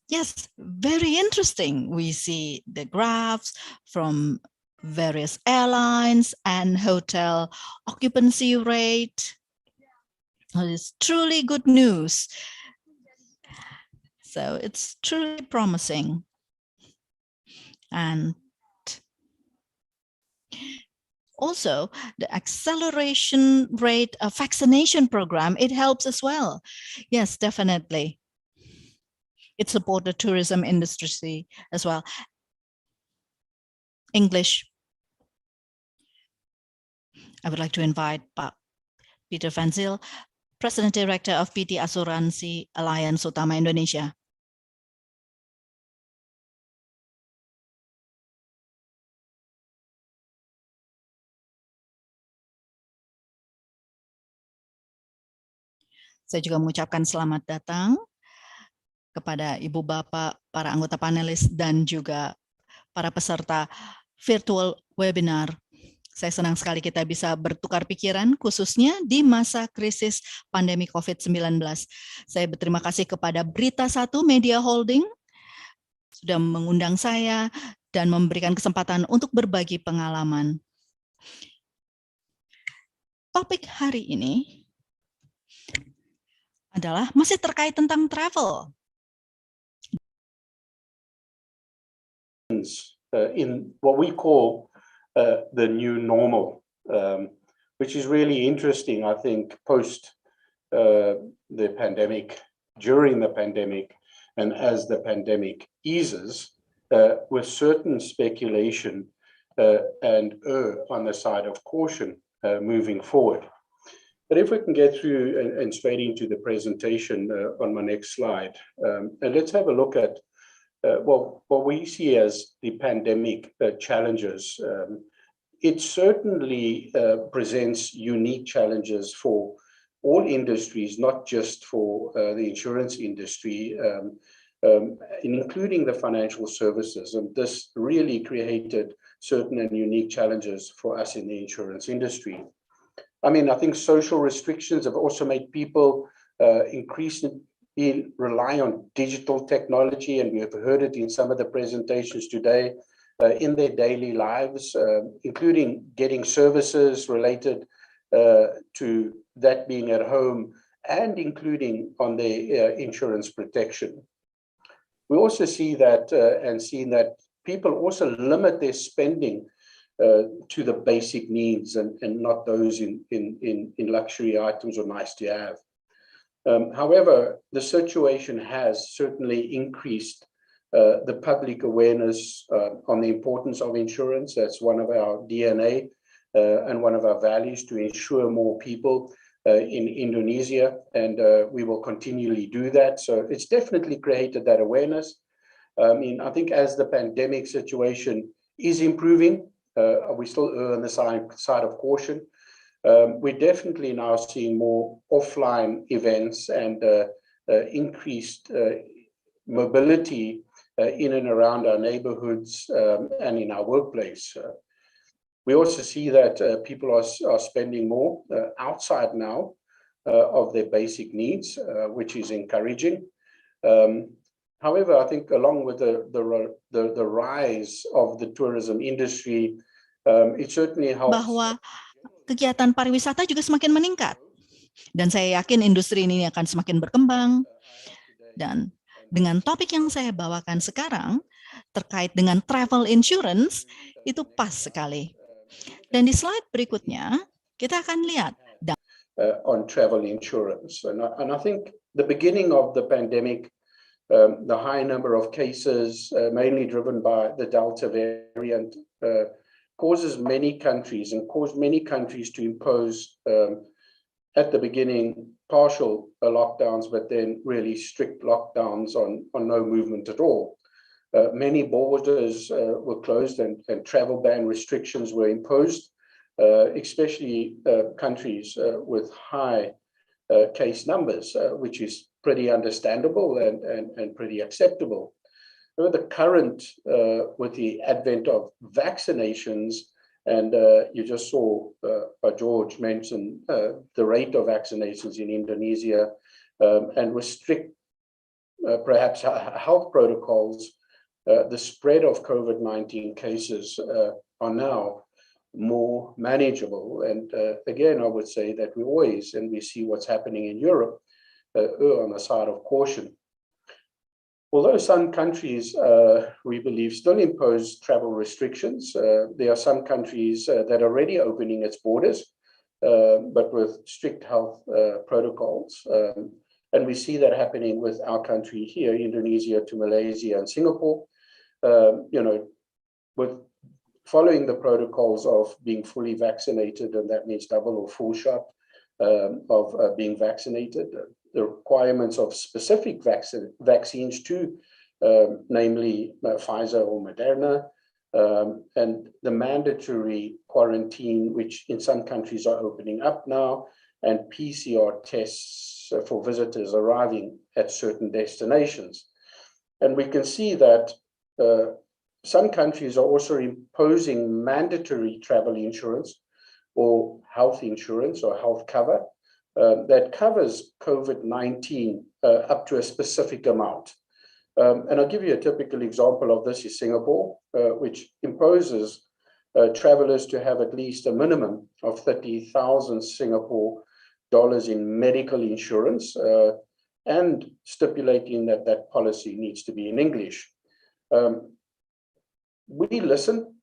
Yes, very interesting. We see the graphs from various airlines and hotel occupancy rate. It's truly good news. So it's truly promising. And also, the acceleration rate of vaccination program, it helps as well. Yes, definitely. It supports the tourism industry as well. English. I would like to invite Pak Peter Van Zyl, President Director of PT Asuransi Alliance Utama Indonesia. Saya juga mengucapkan selamat datang kepada Ibu Bapak, para anggota panelis, dan juga para peserta virtual webinar. Saya senang sekali kita bisa bertukar pikiran, khususnya di masa krisis pandemi COVID-19. Saya berterima kasih kepada BeritaSatu Media Holding sudah mengundang saya dan memberikan kesempatan untuk berbagi pengalaman. Topik hari ini adalah masih terkait tentang travel.
In what we call the new normal, which is really interesting, I think, post the pandemic, during the pandemic, and as the pandemic eases, with certain speculation and on the side of caution moving forward. But if we can get through and straight into the presentation on my next slide, and let's have a look at what we see as the pandemic challenges. It certainly presents unique challenges for all industries, not just for the insurance industry, including the financial services. And this really created certain and unique challenges for us in the insurance industry. I mean, I think social restrictions have also made people rely on digital technology, and we have heard it in some of the presentations today, in their daily lives, including getting services related to that being at home, and including on their insurance protection. We also see that and seen that people also limit their spending to the basic needs and not those in luxury items or nice to have. However, the situation has certainly increased the public awareness on the importance of insurance. That's one of our DNA and one of our values, to ensure more people in Indonesia, and we will continually do that. So it's definitely created that awareness. I mean, I think as the pandemic situation is improving, we still err on the side of caution. We're definitely now seeing more offline events and increased mobility in and around our neighborhoods and in our workplace. We also see that people are spending more outside now of their basic needs, which is encouraging. However, I think along with the rise of the tourism industry, it certainly helps.
Bahwa kegiatan pariwisata juga semakin meningkat. Dan saya yakin industri ini akan semakin berkembang. Dan dengan topik yang saya bawakan sekarang, terkait dengan travel insurance, itu pas sekali. Dan di slide berikutnya, kita akan lihat
on travel insurance. And I think the beginning of the pandemic, the high number of cases, mainly driven by the Delta variant, caused many countries to impose, at the beginning, partial lockdowns, but then really strict lockdowns on no movement at all. Many borders were closed and travel ban restrictions were imposed, especially countries with high case numbers, which is pretty understandable and pretty acceptable. With the current, with the advent of vaccinations, and you just saw George mention the rate of vaccinations in Indonesia, and with strict, perhaps health protocols, the spread of COVID-19 cases are now more manageable. And again, I would say that we always, and we see what's happening in Europe, err on the side of caution. Although some countries, we believe, still impose travel restrictions, there are some countries that are already opening its borders, but with strict health protocols. And we see that happening with our country here, Indonesia to Malaysia and Singapore, with following the protocols of being fully vaccinated, and that means double or full shot of being vaccinated, the requirements of specific vaccines too, namely Pfizer or Moderna, and the mandatory quarantine, which in some countries are opening up now, and PCR tests for visitors arriving at certain destinations. And we can see that some countries are also imposing mandatory travel insurance or health insurance or health cover that covers COVID-19 up to a specific amount. And I'll give you a typical example of this is Singapore, which imposes travelers to have at least a minimum of 30,000 Singapore dollars in medical insurance, and stipulating that that policy needs to be in English. We listen,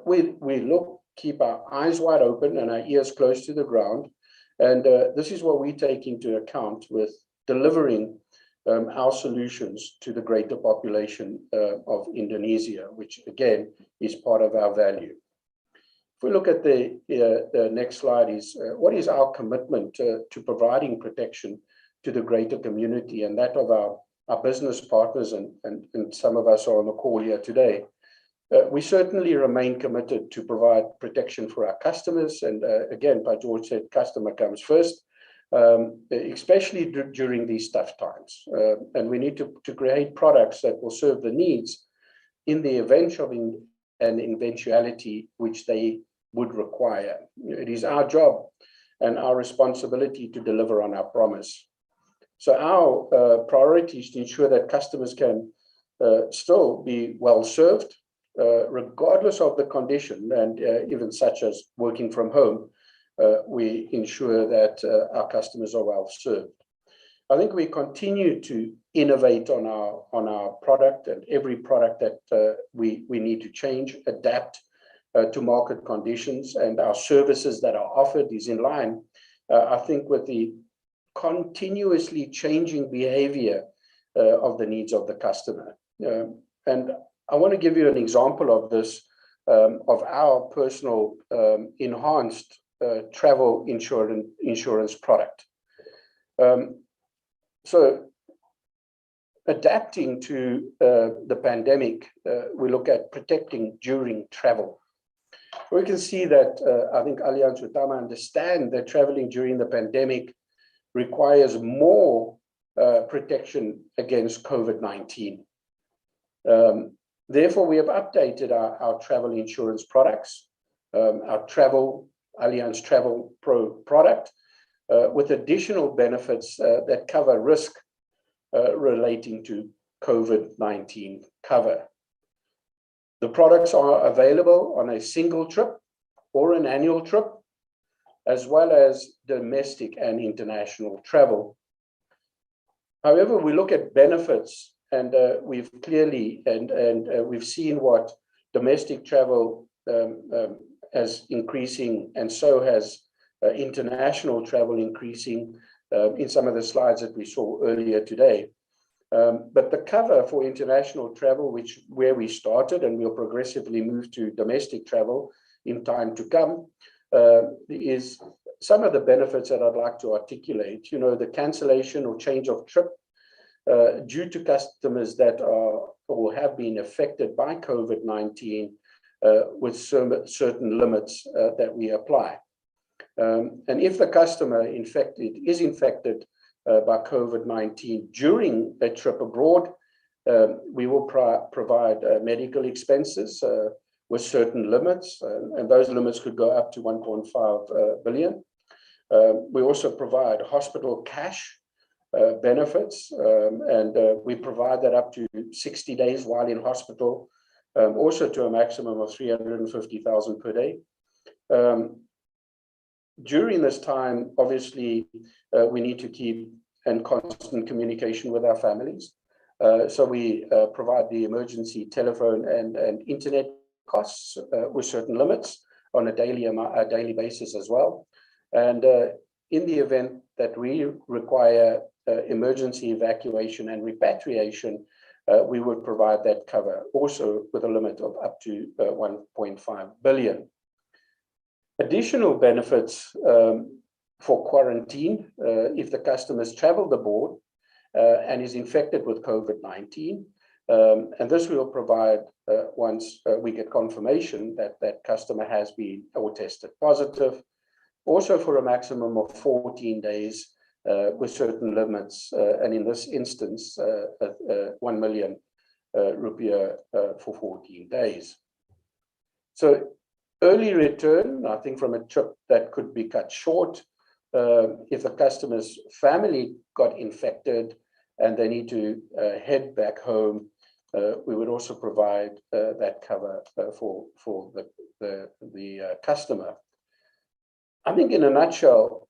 we look, keep our eyes wide open and our ears close to the ground. And this is what we take into account with delivering our solutions to the greater population of Indonesia, which again is part of our value. If we look at the next slide, is what is our commitment to providing protection to the greater community, and that of our business partners, and some of us are on the call here today. We certainly remain committed to provide protection for our customers. And again, by George said, customer comes first, especially during these tough times. And we need to create products that will serve the needs in the event of an eventuality which they would require. It is our job and our responsibility to deliver on our promise. So our priority is to ensure that customers can still be well served, regardless of the condition, and even such as working from home. We ensure that our customers are well served. I think we continue to innovate on our product, and every product that we need to change, adapt to market conditions, and our services that are offered is in line, I think, with the continuously changing behavior of the needs of the customer. And I want to give you an example of this, of our personal enhanced travel insurance product. So adapting to the pandemic, we look at protecting during travel. We can see that I think Allianz Utama understand that traveling during the pandemic requires more protection against COVID-19. Therefore, we have updated our travel insurance products, our Allianz Travel Pro product, with additional benefits that cover risk relating to COVID-19 cover. The products are available on a single trip or an annual trip, as well as domestic and international travel. However, we look at benefits, and we've clearly we've seen what domestic travel as increasing, and so has international travel increasing in some of the slides that we saw earlier today. But the cover for international travel, where we started, and we'll progressively move to domestic travel in time to come, is some of the benefits that I'd like to articulate. You know, the cancellation or change of trip due to customers that are or have been affected by COVID-19 with certain limits that we apply. And if the customer is infected by COVID-19 during a trip abroad, we will provide medical expenses with certain limits, and those limits could go up to 1.5 billion. We also provide hospital cash benefits, and we provide that up to 60 days while in hospital, also to a maximum of 350,000 per day. During this time, obviously, we need to keep in constant communication with our families. So we provide the emergency telephone and internet costs with certain limits on a daily basis as well. And in the event that we require emergency evacuation and repatriation, we would provide that cover also with a limit of up to 1.5 billion. Additional benefits for quarantine, if the customer's traveled abroad and is infected with COVID-19, and this we will provide once we get confirmation that that customer has been or tested positive, also for a maximum of 14 days with certain limits, and in this instance, 1 million rupiah for 14 days. So early return, I think, from a trip that could be cut short, if the customer's family got infected and they need to head back home, we would also provide that cover for the customer. I think in a nutshell,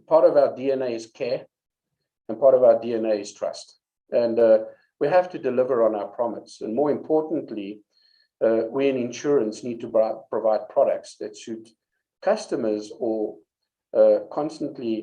part of our DNA is care, and part of our DNA is trust. And we have to deliver on our promise. And more importantly, we in insurance need to provide products that suit customers or constantly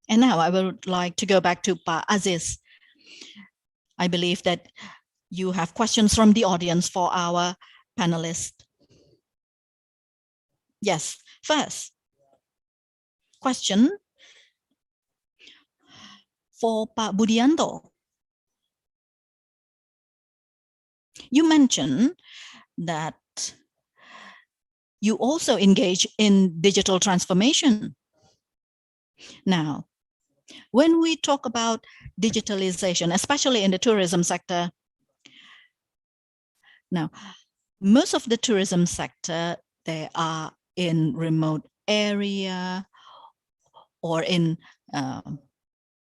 And now I would like to go back to Pak Aziz. I believe that you have questions from the audience for our panelists. Yes, first question for Pak Budianto. You mentioned that you also engage in digital transformation. Now, when we talk about digitalization, especially in the tourism sector, now, most of the tourism sector, they are in remote area or in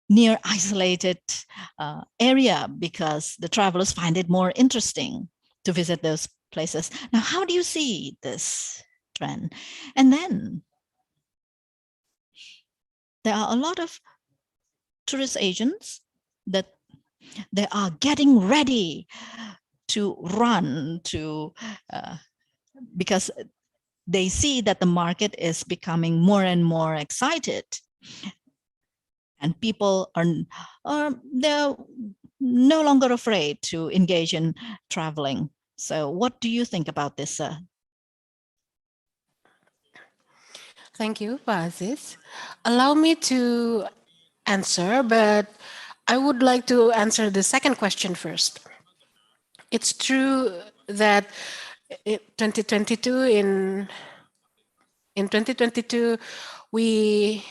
near isolated area because the travelers find it more interesting to visit those places. Now, how do you see this trend? And then there are a lot of tourist agents that they are getting ready to run to because they see that the market is becoming more and more excited, and people are they're no longer afraid to engage in traveling. So what do you think about this, sir?
Thank you, Pak Aziz. Allow me to answer, but I would like to answer the second question first. It's true that in 2022, we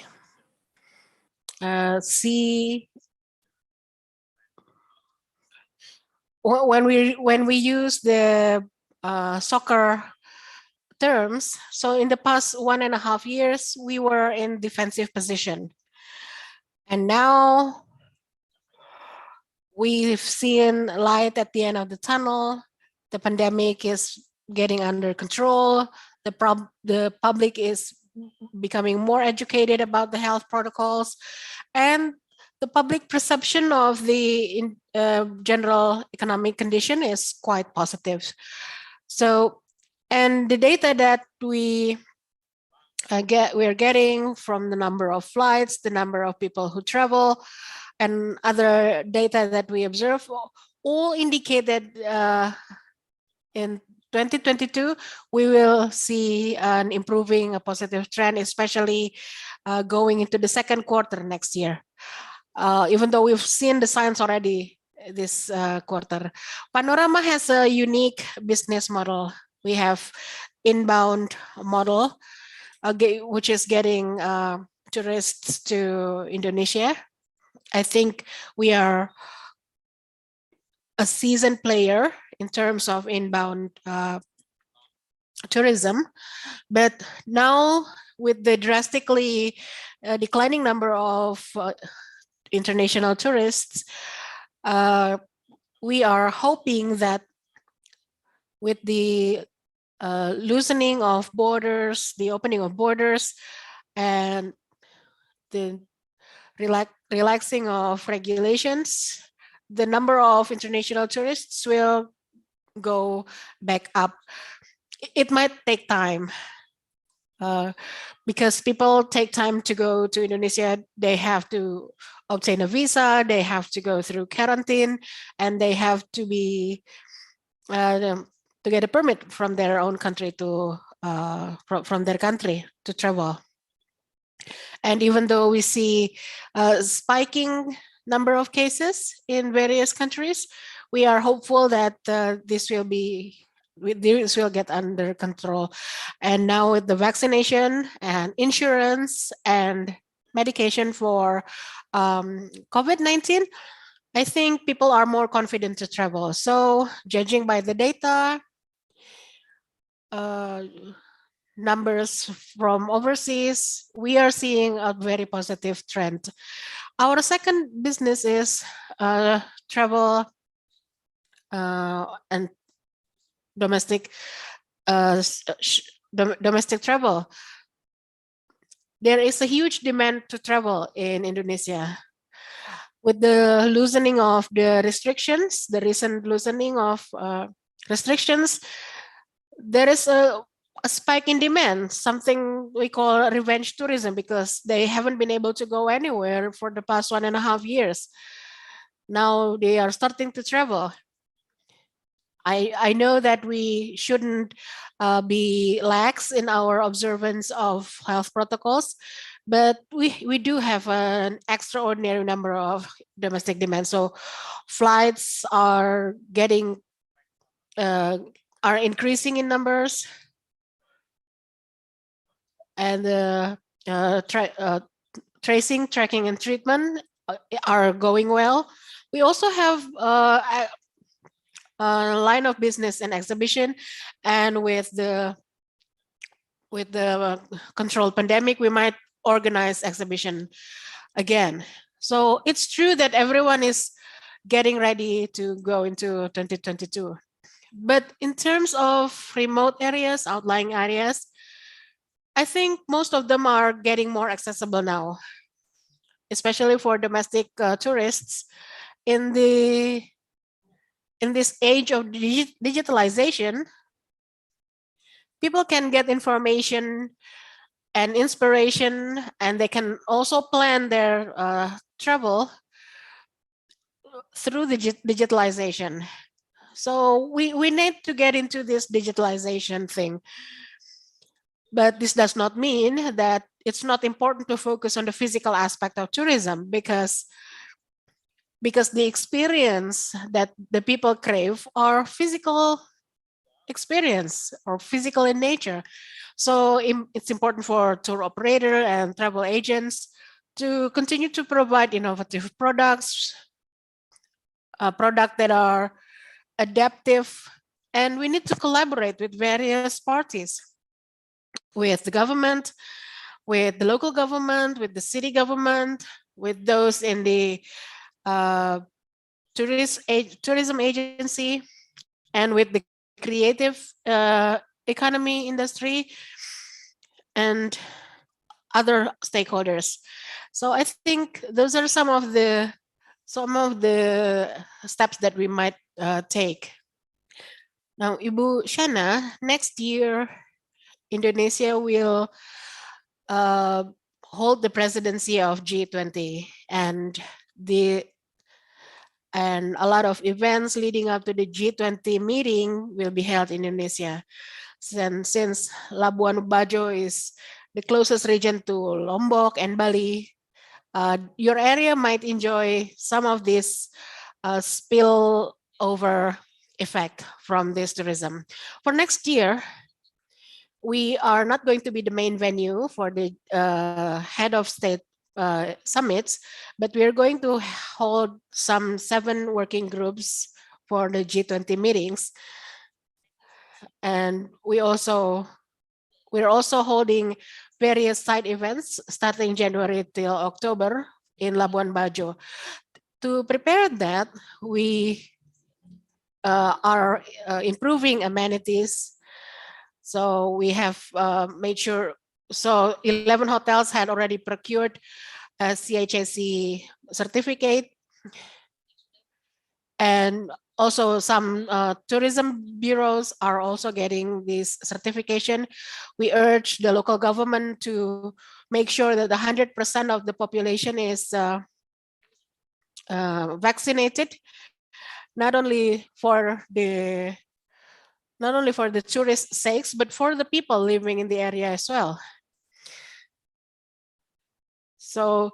see when we use the soccer terms. So in the past 1.5 years, we were in defensive position, and now we've seen light at the end of the tunnel. The pandemic is getting under control. The public is becoming more educated about the health protocols, and the public perception of the general economic condition is quite positive. So, and the data that we are getting from the number of flights, the number of people who travel, and other data that we observe all indicate that in 2022, we will see an improving, a positive trend, especially going into the second quarter next year. Even though we've seen the signs already this quarter. Panorama has a unique business model. We have inbound model, which is getting tourists to Indonesia. I think we are a seasoned player in terms of inbound tourism, but now with the drastically declining number of international tourists, we are hoping that with the loosening of borders, the opening of borders, and the relaxing of regulations, the number of international tourists will go back up. It might take time because people take time to go to Indonesia. They have to obtain a visa, they have to go through quarantine, and they have to be to get a permit from their own country to from their country to travel. And even though we see spiking number of cases in various countries, we are hopeful that this will get under control. And now with the vaccination and insurance and medication for COVID-19, I think people are more confident to travel. So judging by the data, numbers from overseas, we are seeing a very positive trend. Our second business is travel and domestic travel. There is a huge demand to travel in Indonesia. With the loosening of the restrictions, the recent loosening of restrictions, there is a a spike in demand, something we call revenge tourism, because they haven't been able to go anywhere for the past 1.5 years. Now they are starting to travel. I know that we shouldn't be lax in our observance of health protocols, but we do have an extraordinary number of domestic demand. So flights are getting are increasing in numbers, and tracing, tracking, and treatment are going well. We also have line of business and exhibition, and with the controlled pandemic, we might organize exhibition again. So it's true that everyone is getting ready to go into 2022. But in terms of remote areas, outlying areas, I think most of them are getting more accessible now, especially for domestic tourists. In this age of digitalization, people can get information and inspiration, and they can also plan their travel through the digitalization. So we need to get into this digitalization thing. But this does not mean that it's not important to focus on the physical aspect of tourism, because the experience that the people crave are physical experience or physical in nature. So it's important for tour operator and travel agents to continue to provide innovative products, products that are adaptive, and we need to collaborate with various parties, with the government, with the local government, with the city government, with those in the tourism agency, and with the creative economy industry and other stakeholders. So I think those are some of the steps that we might take. Now, Ibu Shana, next year Indonesia will hold the presidency of G20, and a lot of events leading up to the G20 meeting will be held in Indonesia. And since Labuan Bajo is the closest region to Lombok and Bali, your area might enjoy some of this spillover effect from this tourism. For next year, we are not going to be the main venue for the head of state summits, but we are going to hold some 7 working groups for the G20 meetings. And we're also holding various side events starting January till October in Labuan Bajo. To prepare that, we are improving amenities. So we have made sure, so 11 hotels had already procured a CHSE certificate, and also some tourism bureaus are also getting this certification. We urge the local government to make sure that 100% of the population is vaccinated, not only for the tourist sakes, but for the people living in the area as well. So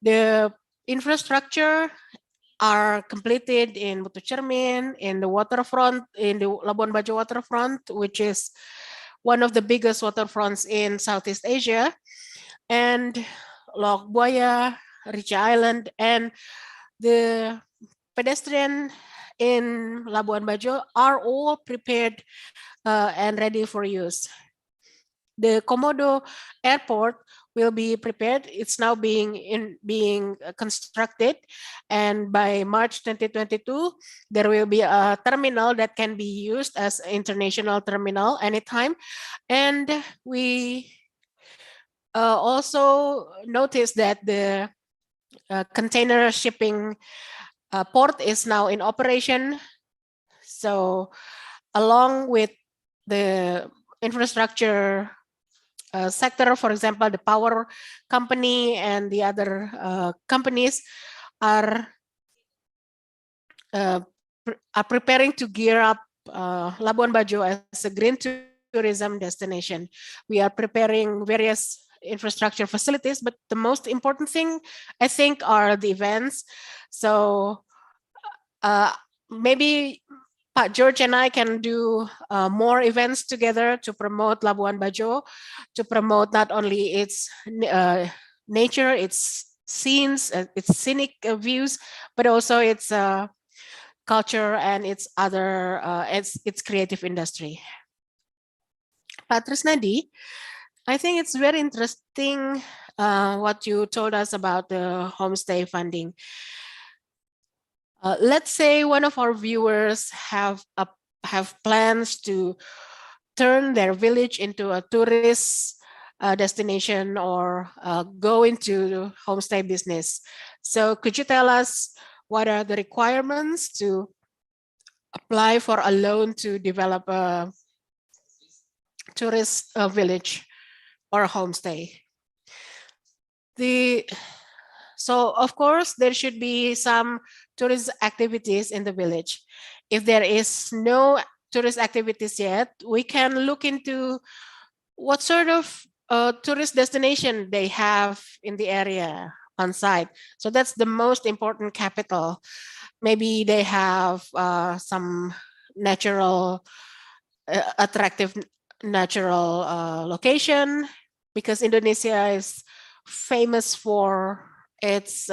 the infrastructure are completed in Batu Cermin, in the waterfront, in the Labuan Bajo waterfront, which is one of the biggest waterfronts in Southeast Asia, and Lok Buaya, Richa Island, and the pedestrian in Labuan Bajo are all prepared and ready for use. The Komodo airport will be prepared. It's now being constructed, and by March 2022, there will be a terminal that can be used as an international terminal anytime. And we also noticed that the container shipping port is now in operation. So along with the infrastructure sector, for example, the power company and the other companies are preparing to gear up Labuan Bajo as a green tourism destination. We are preparing various infrastructure facilities, but the most important thing, I think, are the events. So maybe Pak George and I can do more events together to promote Labuan Bajo, to promote not only its nature, its scenes, its scenic views, but also its culture and its other its creative industry. Pak Trisnadi, I think it's very interesting what you told us about the homestay funding. Let's say one of our viewers have plans to turn their village into a tourist destination or go into homestay business. So could you tell us what are the requirements to apply for a loan to develop a tourist village or a homestay? So of course there should be some tourist activities in the village. If there is no tourist activities yet, we can look into what sort of tourist destination they have in the area on site. So that's the most important capital. Maybe they have some natural, attractive natural location, because Indonesia is famous for its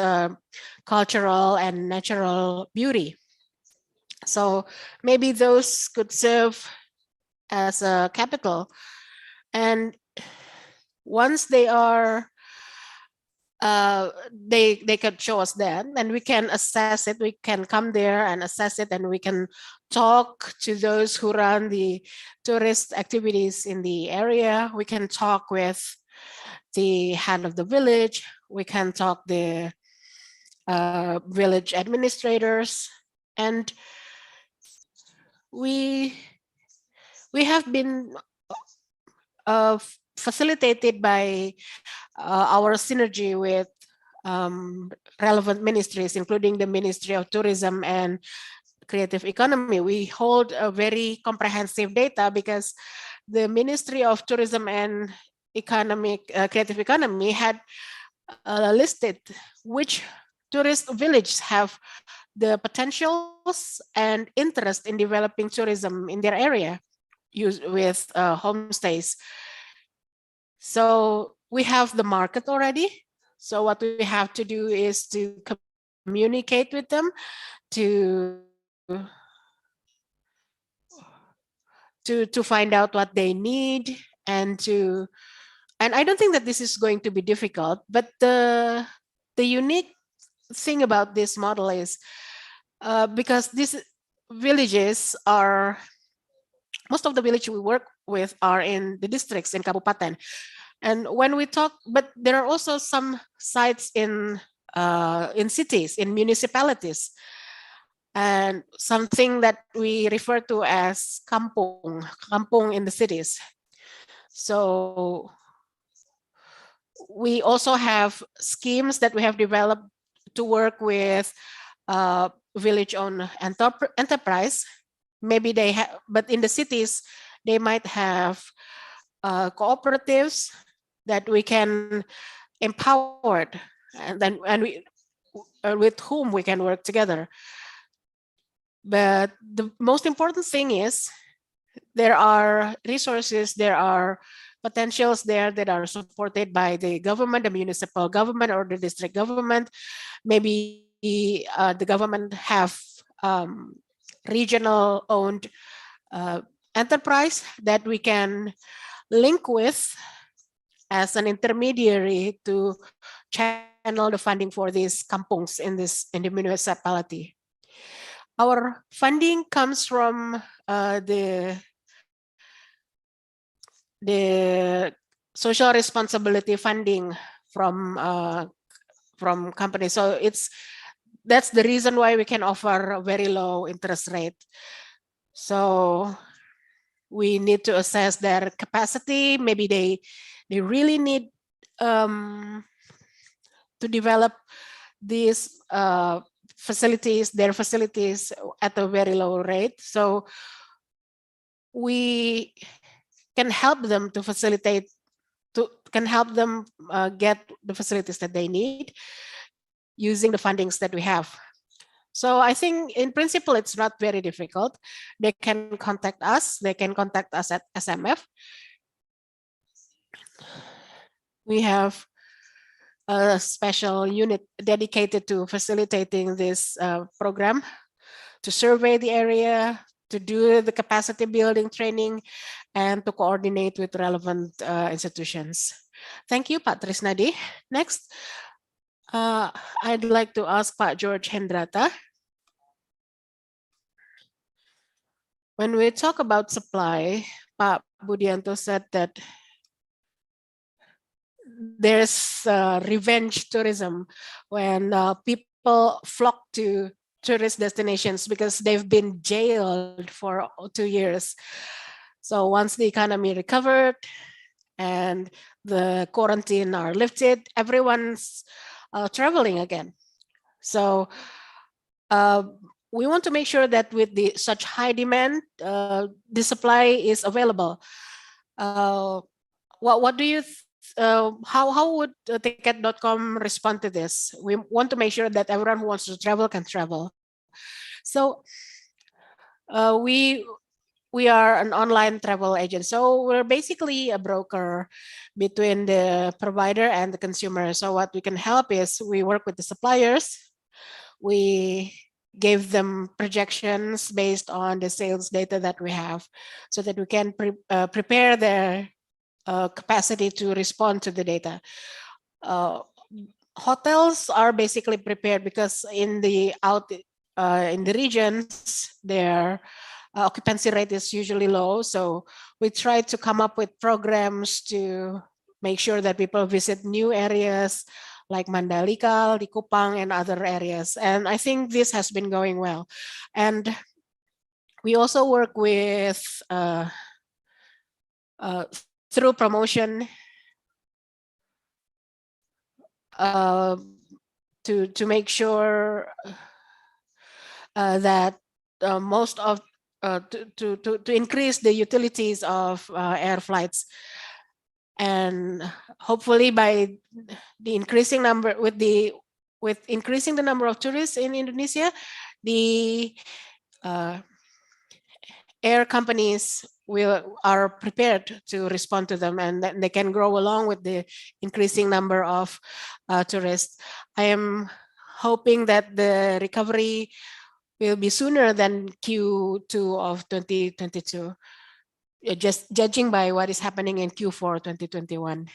cultural and natural beauty. So maybe those could serve as a capital. And once they are, they could show us that, and we can assess it. We can come there and assess it, and we can talk to those who run the tourist activities in the area. We can talk with the head of the village. We can talk the village administrators, and we have been facilitated by our synergy with relevant ministries, including the Ministry of Tourism and Creative Economy. We hold a very comprehensive data because the Ministry of Tourism and Creative Economy had listed which tourist villages have the potentials and interest in developing tourism in their area with homestays. So we have the market already. So what we have to do is to communicate with them, to find out what they need, and I don't think that this is going to be difficult. But the unique thing about this model is because these villages are, most of the villages we work with are in the districts in Kabupaten. And when we talk, but there are also some sites in cities, in municipalities, and something that we refer to as kampung in the cities. So we also have schemes that we have developed to work with village-owned enterprise. Maybe they have, but in the cities, they might have cooperatives that we can empower, and we with whom we can work together. But the most important thing is there are resources, there are potentials there that are supported by the government, the municipal government or the district government. Maybe the government have regional owned enterprise that we can link with as an intermediary to channel the funding for these kampungs in the municipality. Our funding comes from the social responsibility funding from companies. So that's the reason why we can offer a very low interest rate. So we need to assess their capacity. Maybe they really need to develop these facilities, their facilities at a very low rate. So we can help them to facilitate, can help them get the facilities that they need using the fundings that we have. So I think in principle, it's not very difficult. They can contact us. They can contact us at SMF. We have a special unit dedicated to facilitating this program, to survey the area, to do the capacity building training, and to coordinate with relevant institutions. Thank you, Pak Trisnadi. Next, I'd like to ask Pak George Hendrata. When we talk about supply, Pak Budianto said that there's revenge tourism when people flock to tourist destinations because they've been jailed for 2 years. So once the economy recovered and the quarantine are lifted, everyone's traveling again. So we want to make sure that with the such high demand, the supply is available. What do you how would ticket.com respond to this? We want to make sure that everyone who wants to travel can travel. So we are an online travel agent. So we're basically a broker between the provider and the consumer. So what we can help is we work with the suppliers. We gave them projections based on the sales data that we have so that we can prepare their capacity to respond to the data. Hotels are basically prepared because in the regions, their occupancy rate is usually low. So we try to come up with programs to make sure that people visit new areas like Mandalika, Likupang, and other areas. And I think this has been going well. And we also work with through promotion to make sure that most of to increase the utilities of air flights, and hopefully by the increasing number with increasing the number of tourists in Indonesia, the air companies are prepared to respond to them, and they can grow along with the increasing number of tourists. I am hoping that the recovery will be sooner than Q2 of 2022, just judging by what is happening in Q4 2021.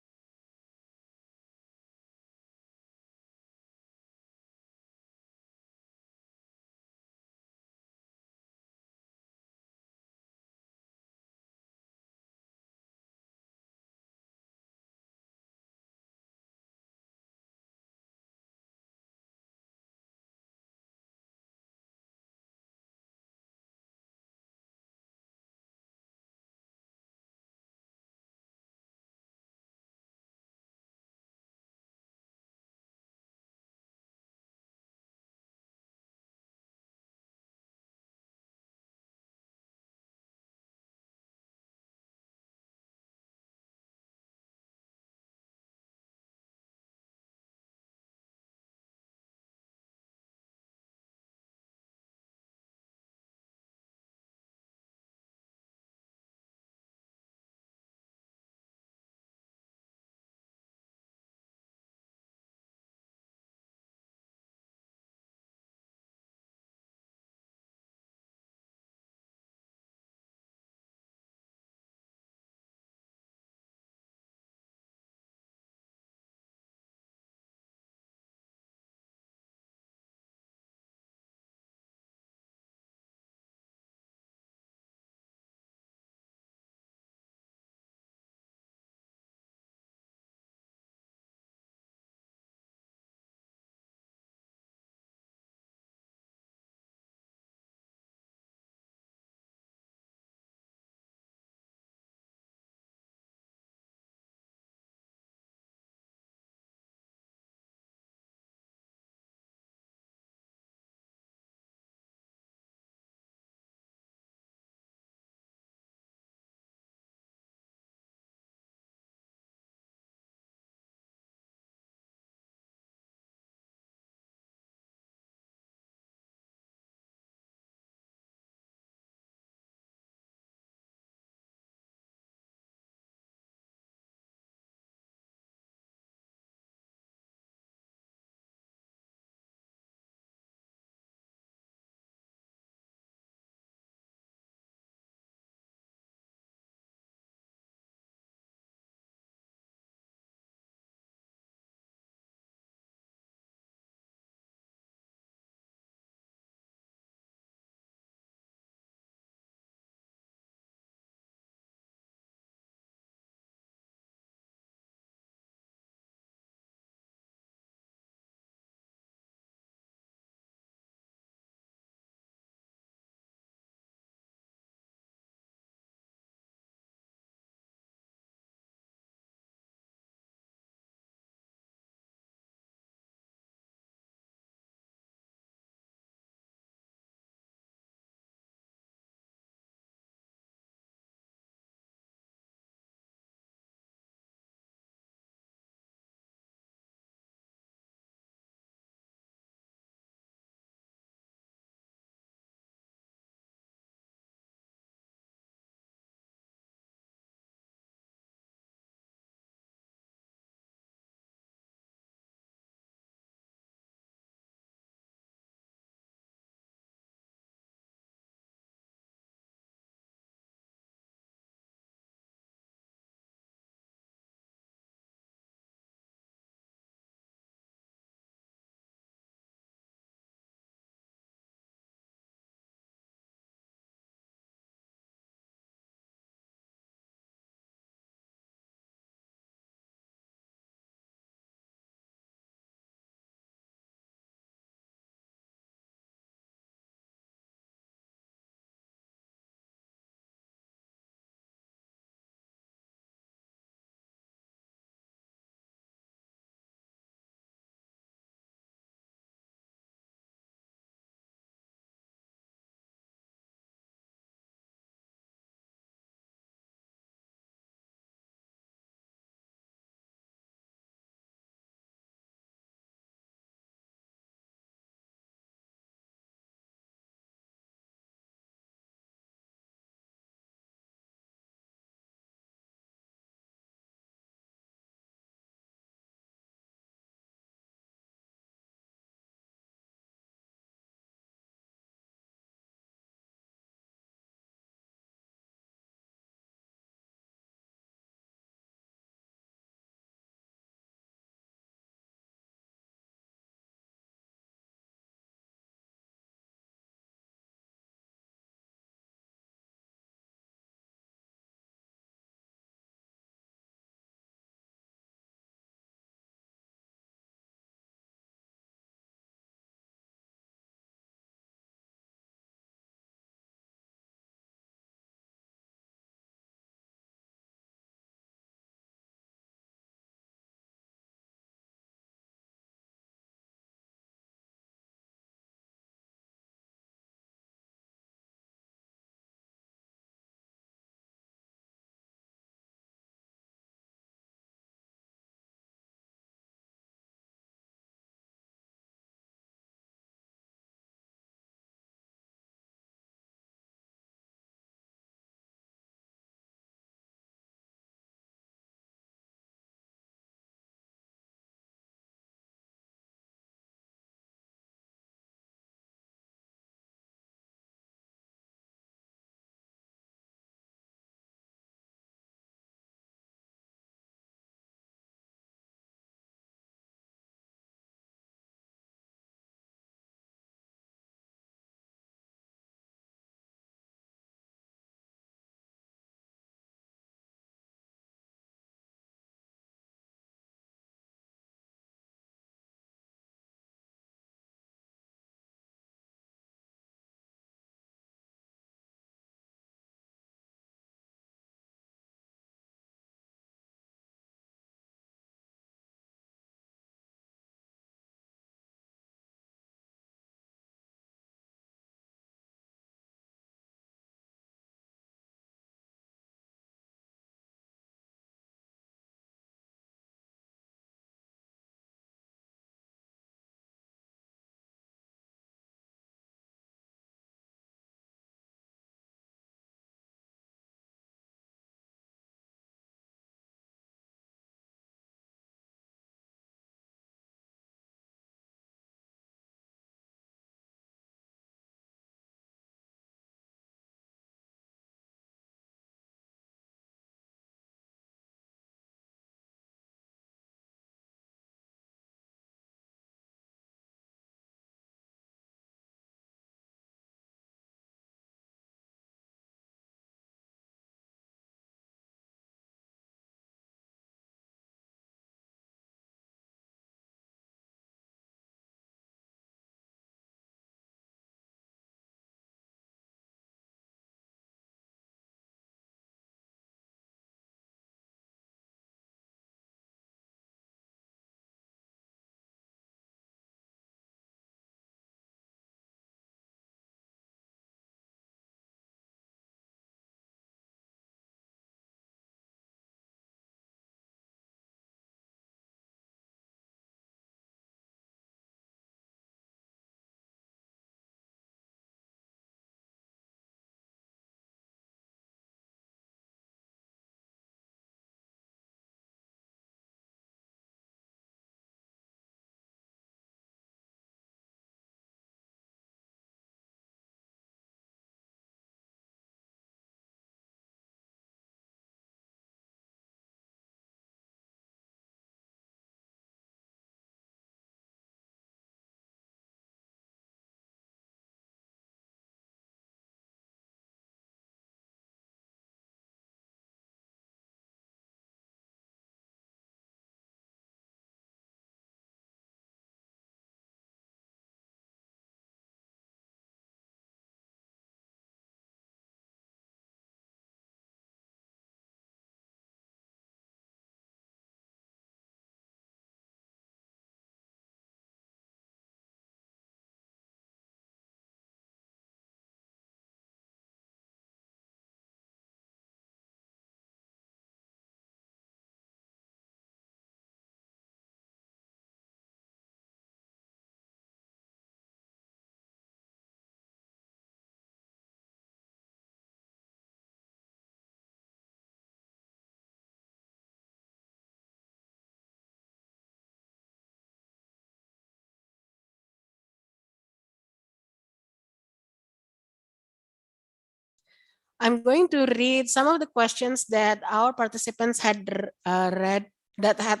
I'm going to read some of the questions that our participants had read, that had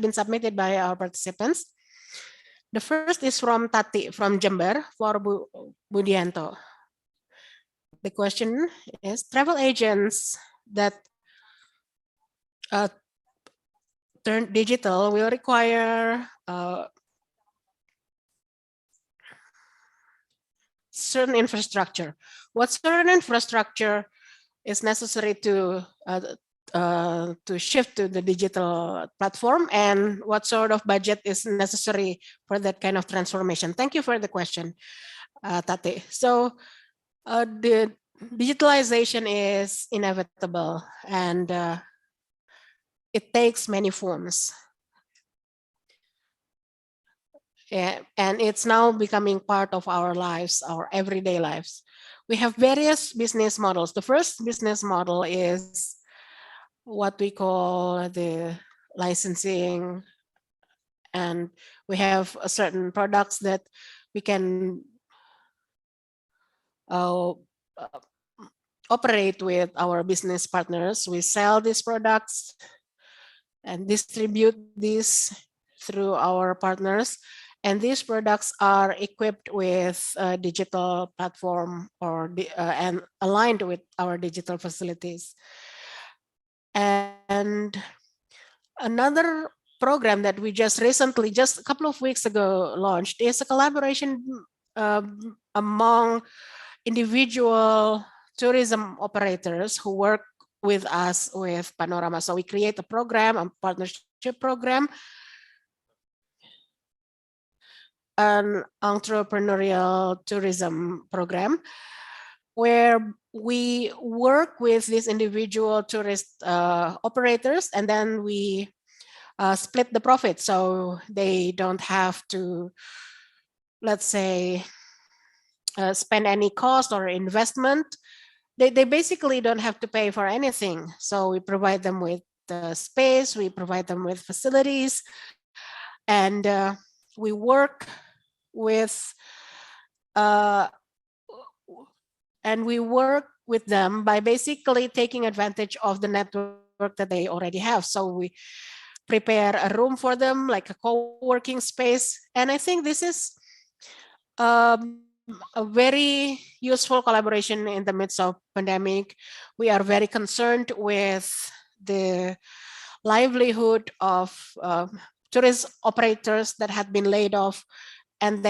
been submitted by our participants. The first is from Tati from Jember for Budianto. The question is, travel agents that turn digital will require certain infrastructure. What certain infrastructure is necessary to shift to the digital platform, and what sort of budget is necessary for that kind of transformation? Thank you for the question, Tate. So the digitalization is inevitable, and it takes many forms. And it's now becoming part of our lives, our everyday lives. We have various business models. The first business model is what we call the licensing, and we have certain products that we can operate with our business partners. We sell these products and distribute these through our partners. And these products are equipped with a digital platform and aligned with our digital facilities. And another program that we just recently, just a couple of weeks ago, launched is a collaboration among individual tourism operators who work with us with Panorama. So we create a program, a partnership program, an entrepreneurial tourism program, where we work with these individual tourist operators, and then we split the profit, so they don't have to, let's say, spend any cost or investment. They basically don't have to pay for anything. So we provide them with the space, we provide them with facilities, and we work with them by basically taking advantage of the network that they already have. So we prepare a room for them, like a co-working space. And I think this is a very useful collaboration in the midst of pandemic. We are very concerned with the livelihood of tourist operators that had been laid off, and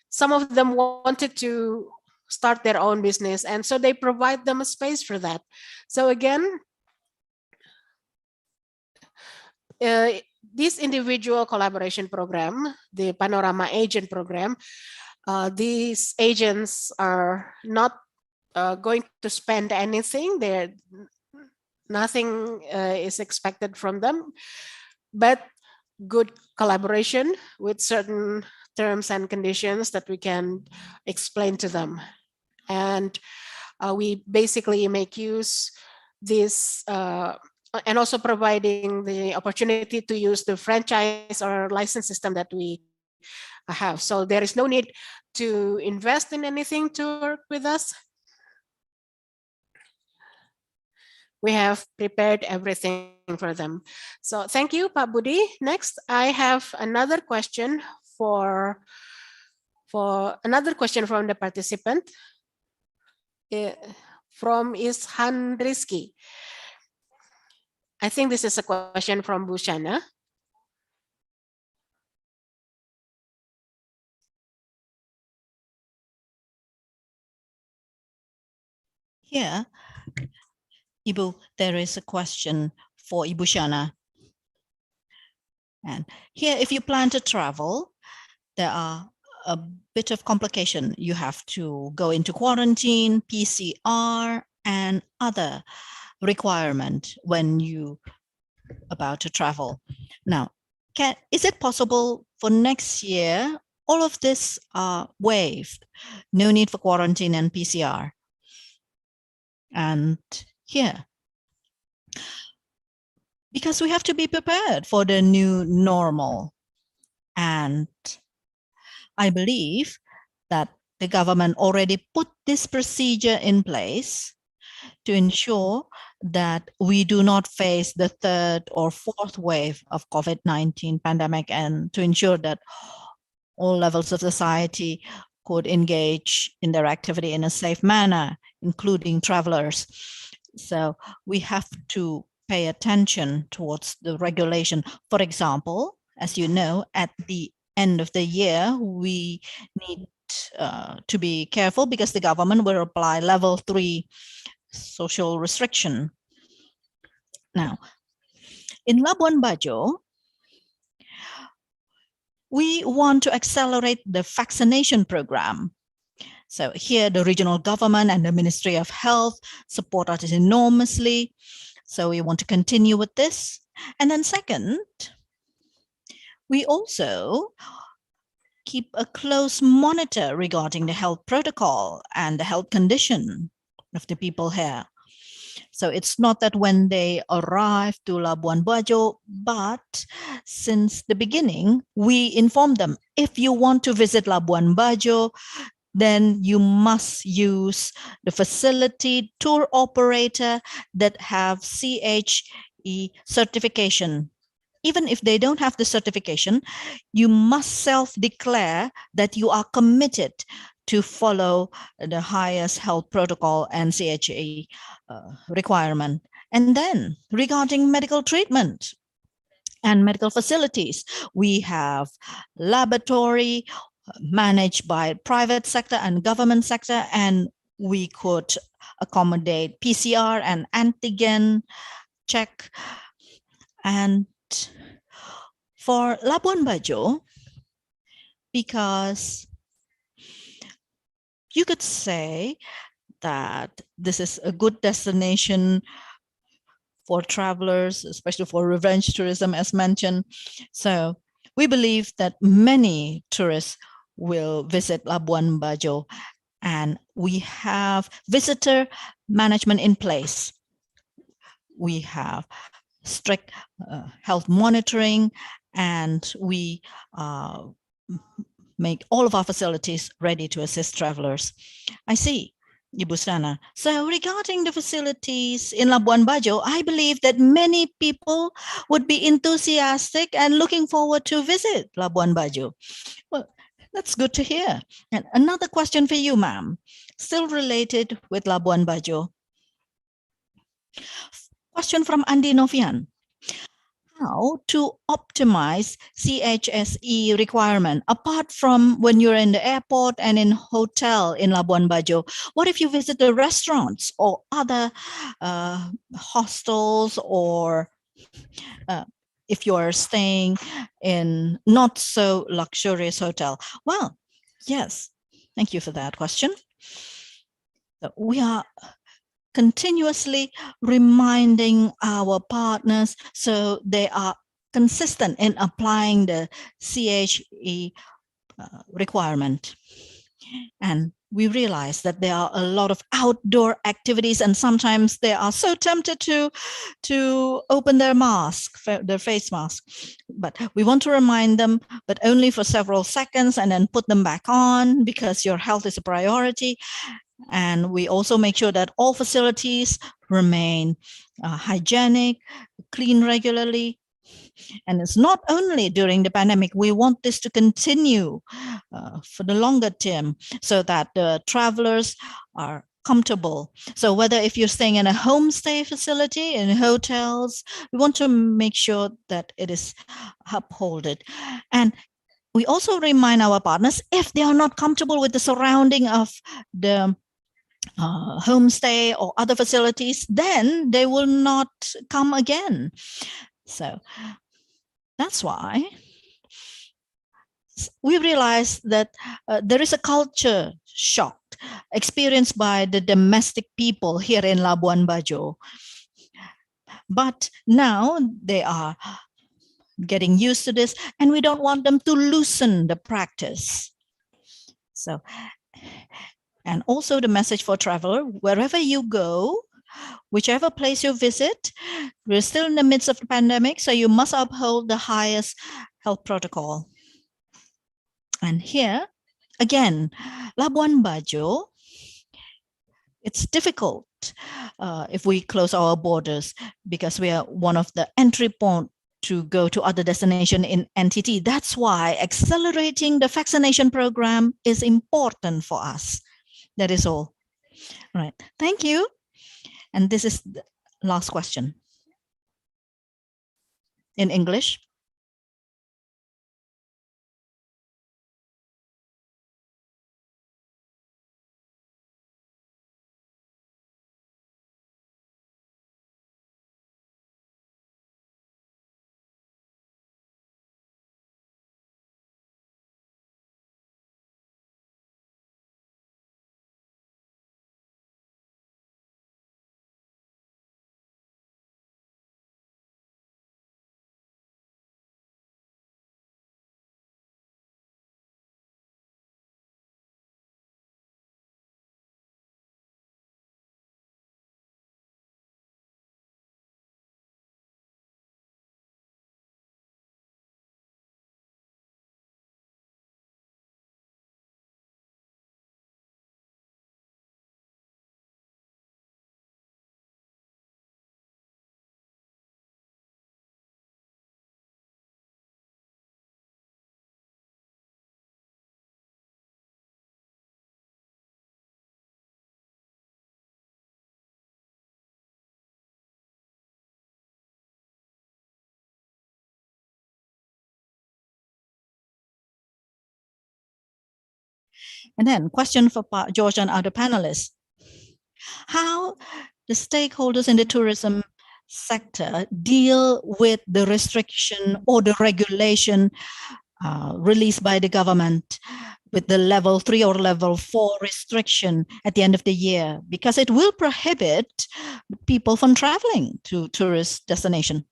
some of them wanted to start their own business, and so they provide them a space for that. So again, this individual collaboration program, the Panorama Agent Program, these agents are not going to spend anything. Nothing is expected from them, but good collaboration with certain terms and conditions that we can explain to them. And we basically make use this and also providing the opportunity to use the franchise or license system that we have. So there is no need to invest in anything to work with us. We have prepared everything for them. So thank you, Pak Budi. Next, I have another question from the participant from Ishan Rizky. I think this is a question from Bushana.
Here, Ibu, there is a question for Ibu Shana. And here, if you plan to travel, there are a bit of complication. You have to go into quarantine, PCR, and other requirement when you about to travel. Now, is it possible for next year, all of this are waived? No need for quarantine and PCR. And here, because we have to be prepared for the new normal. And I believe that the government already put this procedure in place to ensure that we do not face the third or fourth wave of COVID-19 pandemic, and to ensure that all levels of society could engage in their activity in a safe manner, including travelers. So we have to pay attention towards the regulation. For example, as you know, at the end of the year, we need to be careful because the government will apply level 3 social restriction. Now, in Labuan Bajo, we want to accelerate the vaccination program. So here, the regional government and the Ministry of Health support us enormously. So we want to continue with this. And then second, we also keep a close monitor regarding the health protocol and the health condition of the people here. So it's not that when they arrive to Labuan Bajo, but since the beginning, we inform them, if you want to visit Labuan Bajo, then you must use the facility tour operator that have CHE certification. Even if they don't have the certification, you must self-declare that you are committed to follow the highest health protocol and CHE requirement. And then regarding medical treatment and medical facilities, we have laboratory managed by private sector and government sector, and we could accommodate PCR and antigen check. And for Labuan Bajo, because you could say that this is a good destination for travelers, especially for revenge tourism, as mentioned. So we believe that many tourists will visit Labuan Bajo, and we have visitor management in place. We have strict health monitoring, and we make all of our facilities ready to assist travelers. I see, Ibu Sana. So regarding the facilities in Labuan Bajo, I believe that many people would be enthusiastic and looking forward to visit Labuan Bajo. Well, that's good to hear. And another question for you, ma'am, still related with Labuan Bajo. Question from Andi Novian. How to optimize CHSE requirement apart from when you're in the airport and in hotel in Labuan Bajo? What if you visit the restaurants or other hostels, or if you are staying in not so luxurious hotel? Well, yes, thank you for that question. So we are continuously reminding our partners so they are consistent in applying the CHE requirement. And we realize that there are a lot of outdoor activities, and sometimes they are so tempted to open their mask, their face mask. But we want to remind them, but only for several seconds, and then put them back on, because your health is a priority. And we also make sure that all facilities remain hygienic, clean regularly. And it's not only during the pandemic, we want this to continue for the longer term so that the travelers are comfortable. So whether if you're staying in a homestay facility, in hotels, we want to make sure that it is upheld. And we also remind our partners, if they are not comfortable with the surrounding of the homestay or other facilities, then they will not come again. So that's why we realize that there is a culture shock experienced by the domestic people here in Labuan Bajo. But now they are getting used to this, and we don't want them to loosen the practice. So, and also the message for traveler, wherever you go, whichever place you visit, we're still in the midst of the pandemic, so you must uphold the highest health protocol. And here, Again, Labuan Bajo, it's difficult if we close our borders because we are one of the entry point to go to other destination in NTT. That's why accelerating the vaccination program is important for us. That is all. Right. Thank you. And this is the last question in English. And then question for George and other panelists. How the stakeholders in the tourism sector deal with the restriction or the regulation released by the government with the level 3 or level 4 restriction at the end of the year, because it will prohibit people from traveling to tourist destination.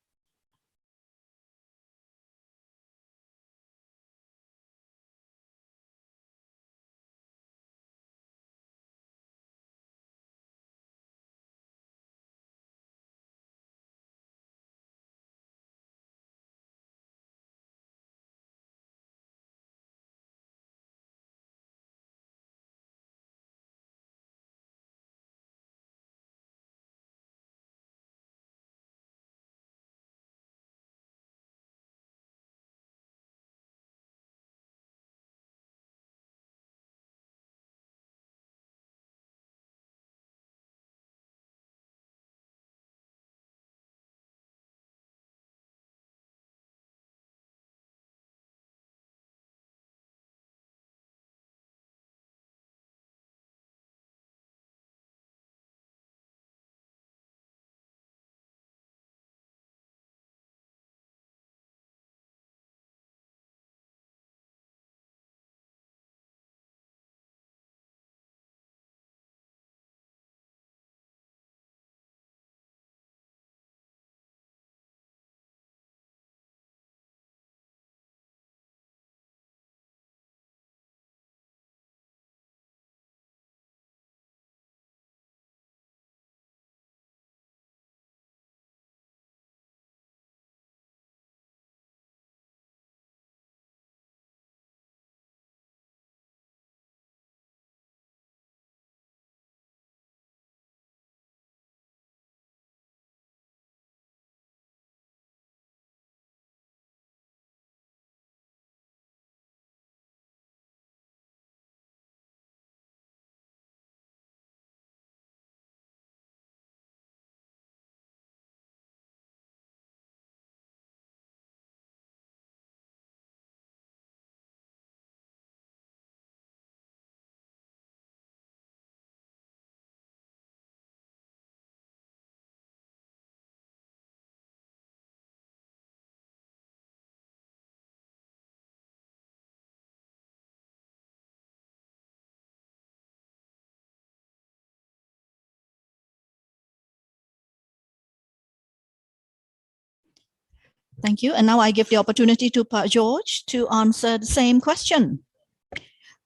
Thank you. And now I give the opportunity to Pak George to answer the same question.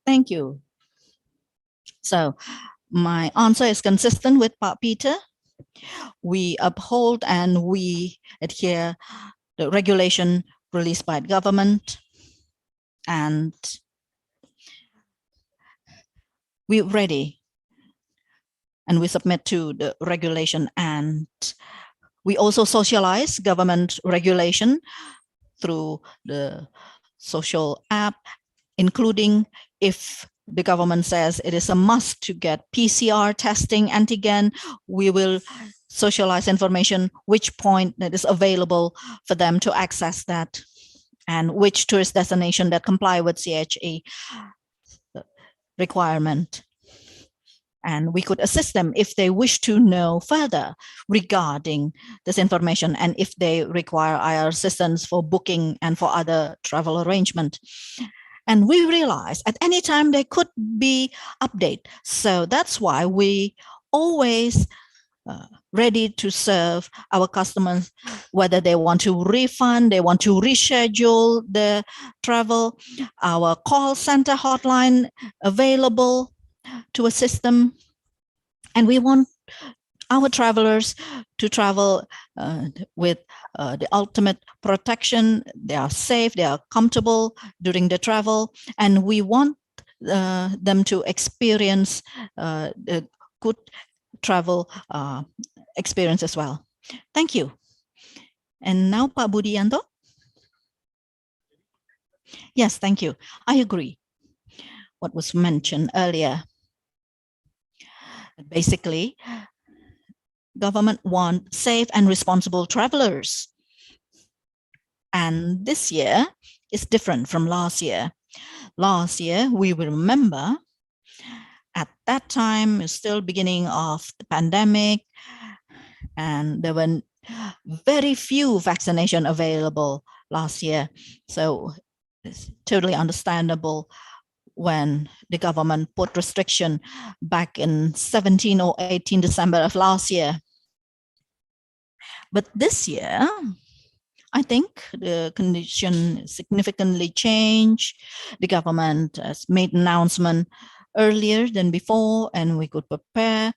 Thank you. So my answer is consistent with Pak Peter. We uphold and we adhere the regulation released by the government, and we're ready and we submit to the regulation, and we also socialize government regulation through the social app, including if the government says it is a must to get PCR testing antigen, we will socialize information, which point that is available for them to access that, and which tourist destination that comply with CHE requirement. And we could assist them if they wish to know further regarding this information, and if they require our assistance for booking and for other travel arrangement. And we realize at any time there could be update. So that's why we always ready to serve our customers, whether they want to refund, they want to reschedule the travel. Our call center hotline available to assist them. And we want our travelers to travel with the ultimate protection. They are safe, they are comfortable during the travel, and we want them to experience the good travel experience as well. Thank you. And now, Pak Budianto. Yes, thank you. I agree. What was mentioned earlier. Basically, government want safe and responsible travelers. And this year is different from last year. Last year, we will remember, at that time, it's still beginning of the pandemic, and there were very few vaccination available last year. So it's totally understandable when the government put restriction back in 17 or 18 December of last year. But this year, I think the condition significantly changed. The government has made an announcement earlier than before, and we could prepare.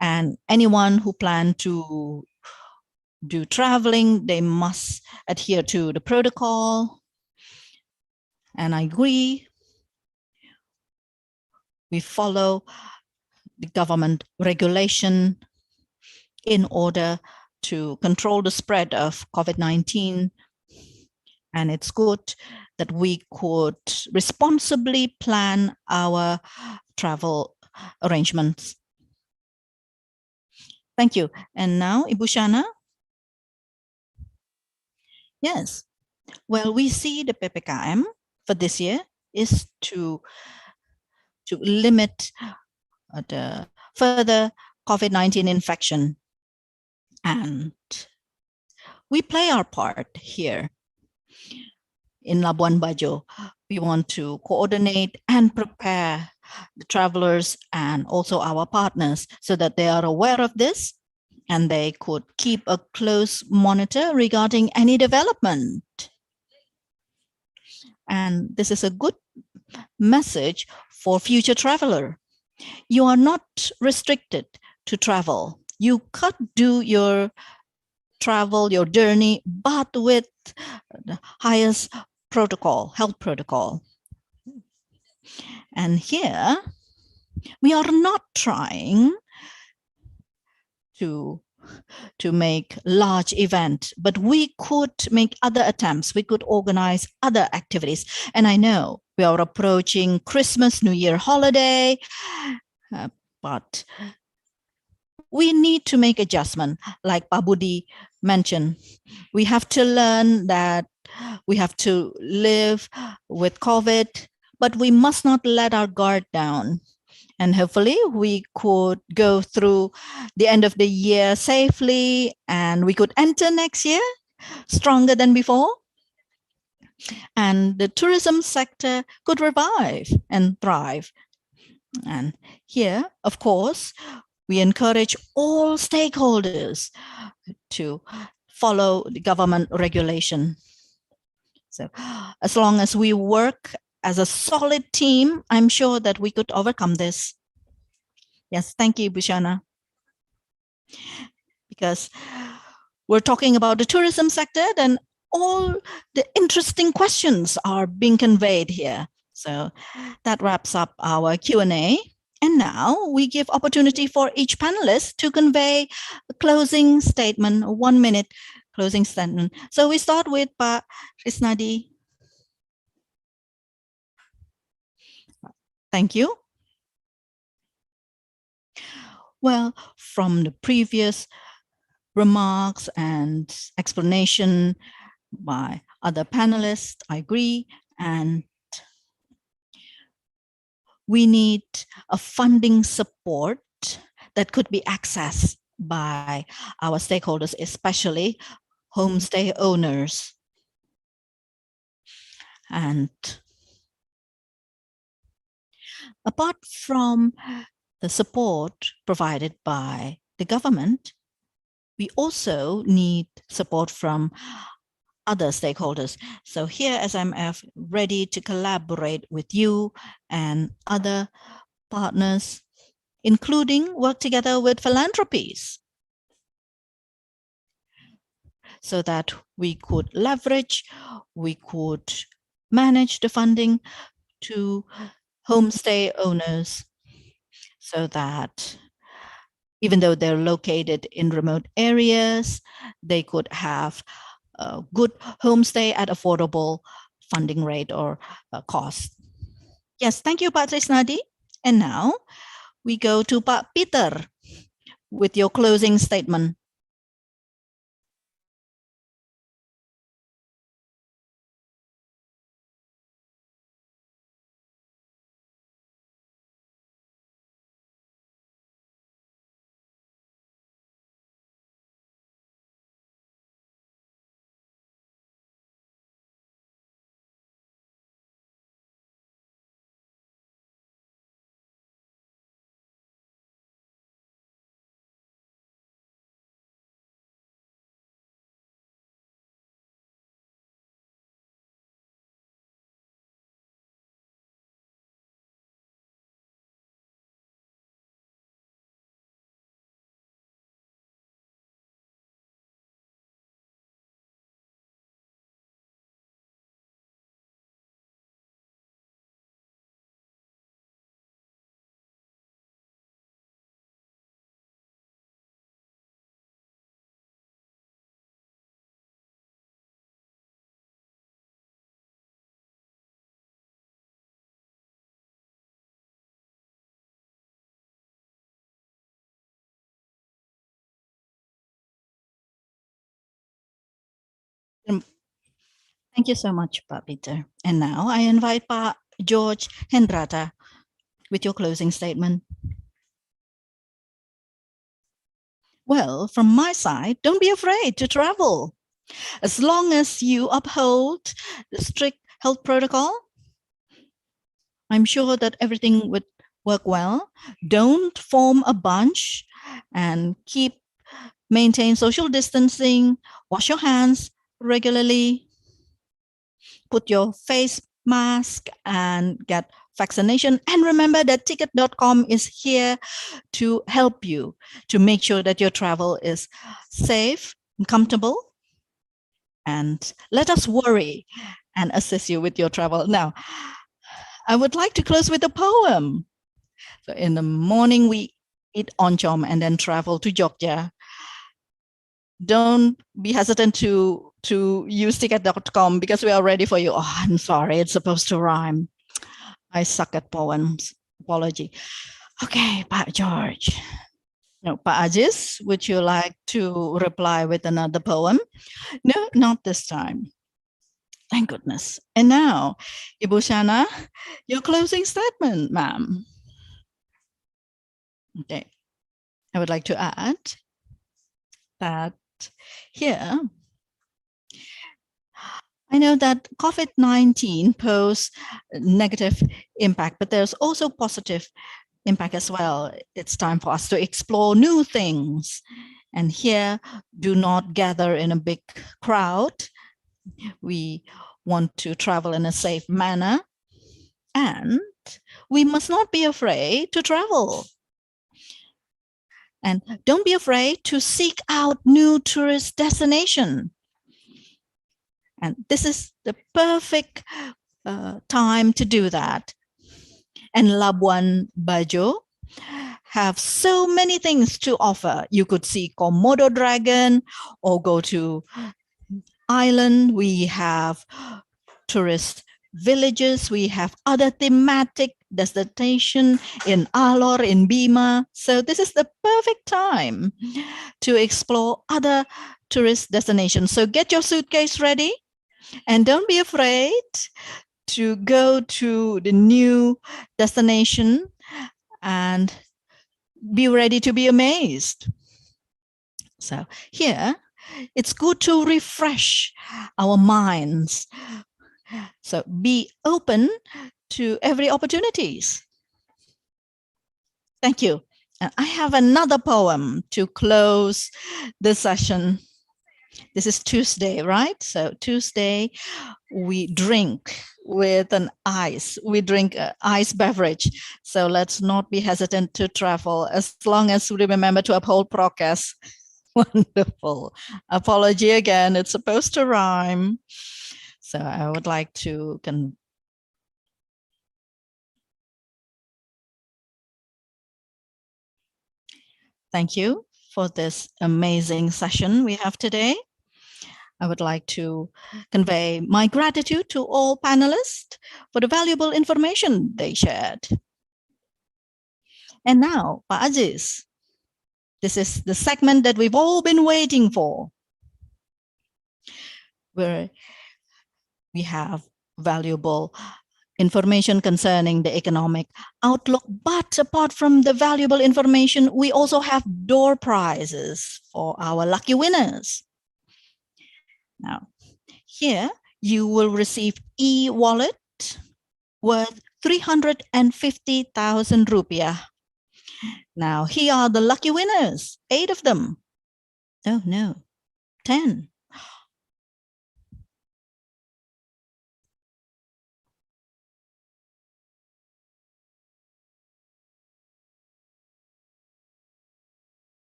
And anyone who plan to do traveling, they must adhere to the protocol. And I agree. We follow the government regulation in order to control the spread of COVID-19. And it's good that we could responsibly plan our travel arrangements. Thank you. And now, Ibu Shana. Yes. Well, we see the PPKM for this year is to limit the further COVID-19 infection. And we play our part here in Labuan Bajo. We want to coordinate and prepare the travelers and also our partners so that they are aware of this and they could keep a close monitor regarding any development. And this is a good message for future traveler. You are not restricted to travel. You could do your travel, your journey, but with the highest protocol, health protocol. And here, we are not trying to make large event, but we could make other attempts. We could organize other activities. And I know we are approaching Christmas, New Year holiday, but we need to make adjustment. Like Pak Budi mentioned, we have to learn that we have to live with COVID, but we must not let our guard down. And hopefully we could go through the end of the year safely and we could enter next year stronger than before. And the tourism sector could revive and thrive. And here, of course, we encourage all stakeholders to follow the government regulation. So as long as we work as a solid team, I'm sure that we could overcome this. Yes, thank you, Bushana. Because we're talking about the tourism sector, then all the interesting questions are being conveyed here. So that wraps up our Q&A. And now we give opportunity for each panelist to convey a closing statement, a 1 minute closing statement. So we start with Pak Krisnadi. Thank you. Well, from the previous remarks and explanation by other panelists, I agree. And we need a funding support that could be accessed by our stakeholders, especially homestay owners. And apart from the support provided by the government, we also need support from other stakeholders. So here SMF ready to collaborate with you and other partners, including work together with philanthropies, so that we could leverage, we could manage the funding to homestay owners, so that even though they're located in remote areas, they could have a good homestay at affordable funding rate or cost. Yes, thank you, Pak Trisnadi. And now we go to Pak Peter with your closing statement. Thank you so much, Pak Peter. And now I invite Pak George Hendrata with your closing statement. Well, from my side, don't be afraid to travel. As long as you uphold the strict health protocol, I'm sure that everything would work well. Don't form a bunch and maintain social distancing, wash your hands regularly, put your face mask and get vaccination. And remember that ticket.com is here to help you to make sure that your travel is safe and comfortable. And let us worry and assist you with your travel. Now, I would like to close with a poem. So in the morning, we eat oncom and then travel to Jogja. Don't be hesitant to use ticket.com because we are ready for you. Oh, I'm sorry, it's supposed to rhyme. I suck at poems. Apology. Okay, Pak George. No, Pak Ajis, would you like to reply with another poem? No, not this time. Thank goodness. And now, Ibu Shana, your closing statement, ma'am. Okay. I would like to add that here, I know that COVID-19 poses negative impact, but there's also positive impact as well. It's time for us to explore new things. And here, do not gather in a big crowd. We want to travel in a safe manner. And we must not be afraid to travel. And don't be afraid to seek out new tourist destination. And this is the perfect time to do that. And Labuan Bajo have so many things to offer. You could see Komodo dragon or go to island. We have tourist villages. We have other thematic destination in Alor, in Bima. So this is the perfect time to explore other tourist destinations. So get your suitcase ready and don't be afraid to go to the new destination and be ready to be amazed. So here, it's good to refresh our minds. So be open to every opportunities. Thank you. And I have another poem to close this session. This is Tuesday, right? So Tuesday, we drink with an ice. We drink ice beverage. So let's not be hesitant to travel as long as we remember to uphold prokes. Wonderful. Apology again. It's supposed to rhyme. So I would like to thank you for this amazing session we have today. I would like to convey my gratitude to all panelists for the valuable information they shared. And now, Pak Aziz, this is the segment that we've all been waiting for, where we have valuable information concerning the economic outlook. But apart from the valuable information, we also have door prizes for our lucky winners. Now, here you will receive e-wallet worth 350,000 rupiah. Now, here are the lucky winners, 8 of them. Oh, no, 10.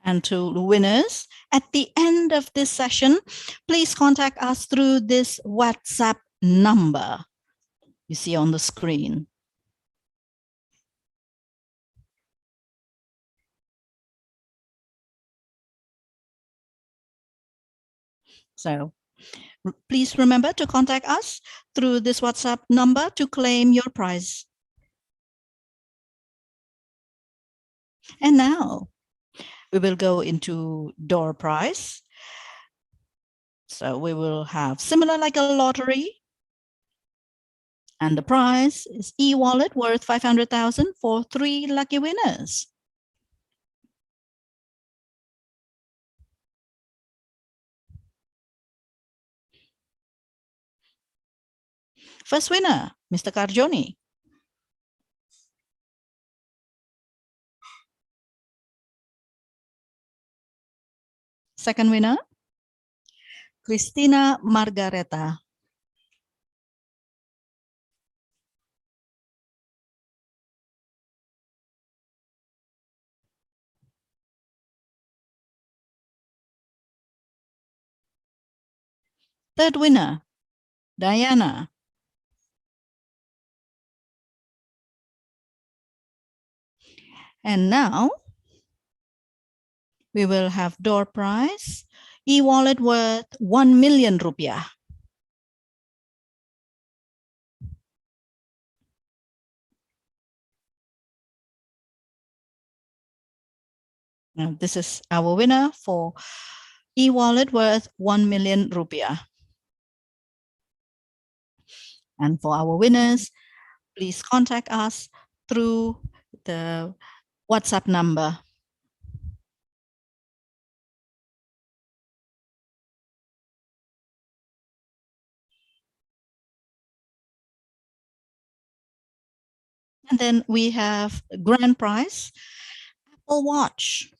And to the winners, at the end of this session, please contact us through this WhatsApp number you see on the screen. So please remember to contact us through this WhatsApp number to claim your prize. And now we will go into door prize. So we will have similar like a lottery. And the prize is e-wallet worth 500,000 for 3 lucky winners. First winner, Mr. Karjoni. Second winner, Christina Margareta. Third winner, Diana. And now we will have door prize, e-wallet worth 1 million rupiah. Now this is our winner for e-wallet worth 1 million rupiah. And for our winners, please contact us through the WhatsApp number. And then we have grand prize, Apple Watch.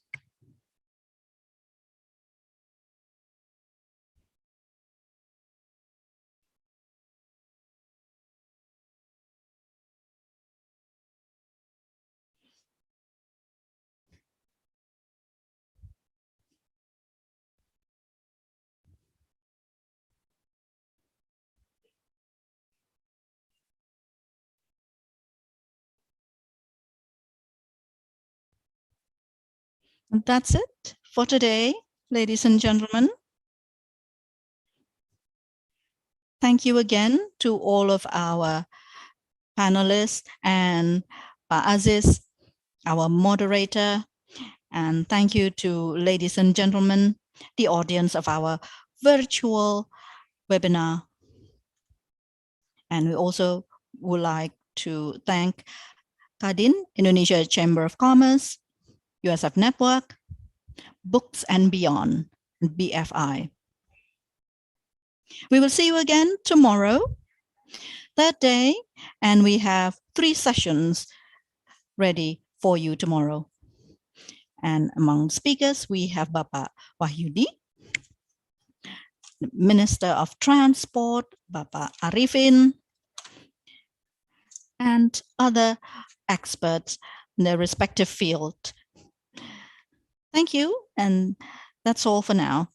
And that's it for today, ladies and gentlemen. Thank you again to all of our panelists and Pak Aziz, our moderator. And thank you to ladies and gentlemen, the audience of our virtual webinar. And we also would like to thank Kadin, Indonesia Chamber of Commerce, USF Network, Books and Beyond, BFI. We will see you again tomorrow, that day, and we have 3 sessions ready for you tomorrow. And among speakers, we have Bapak Wahyudi, Minister of Transport, Bapak Arifin, and other experts in their respective field. Thank you, and that's all for now.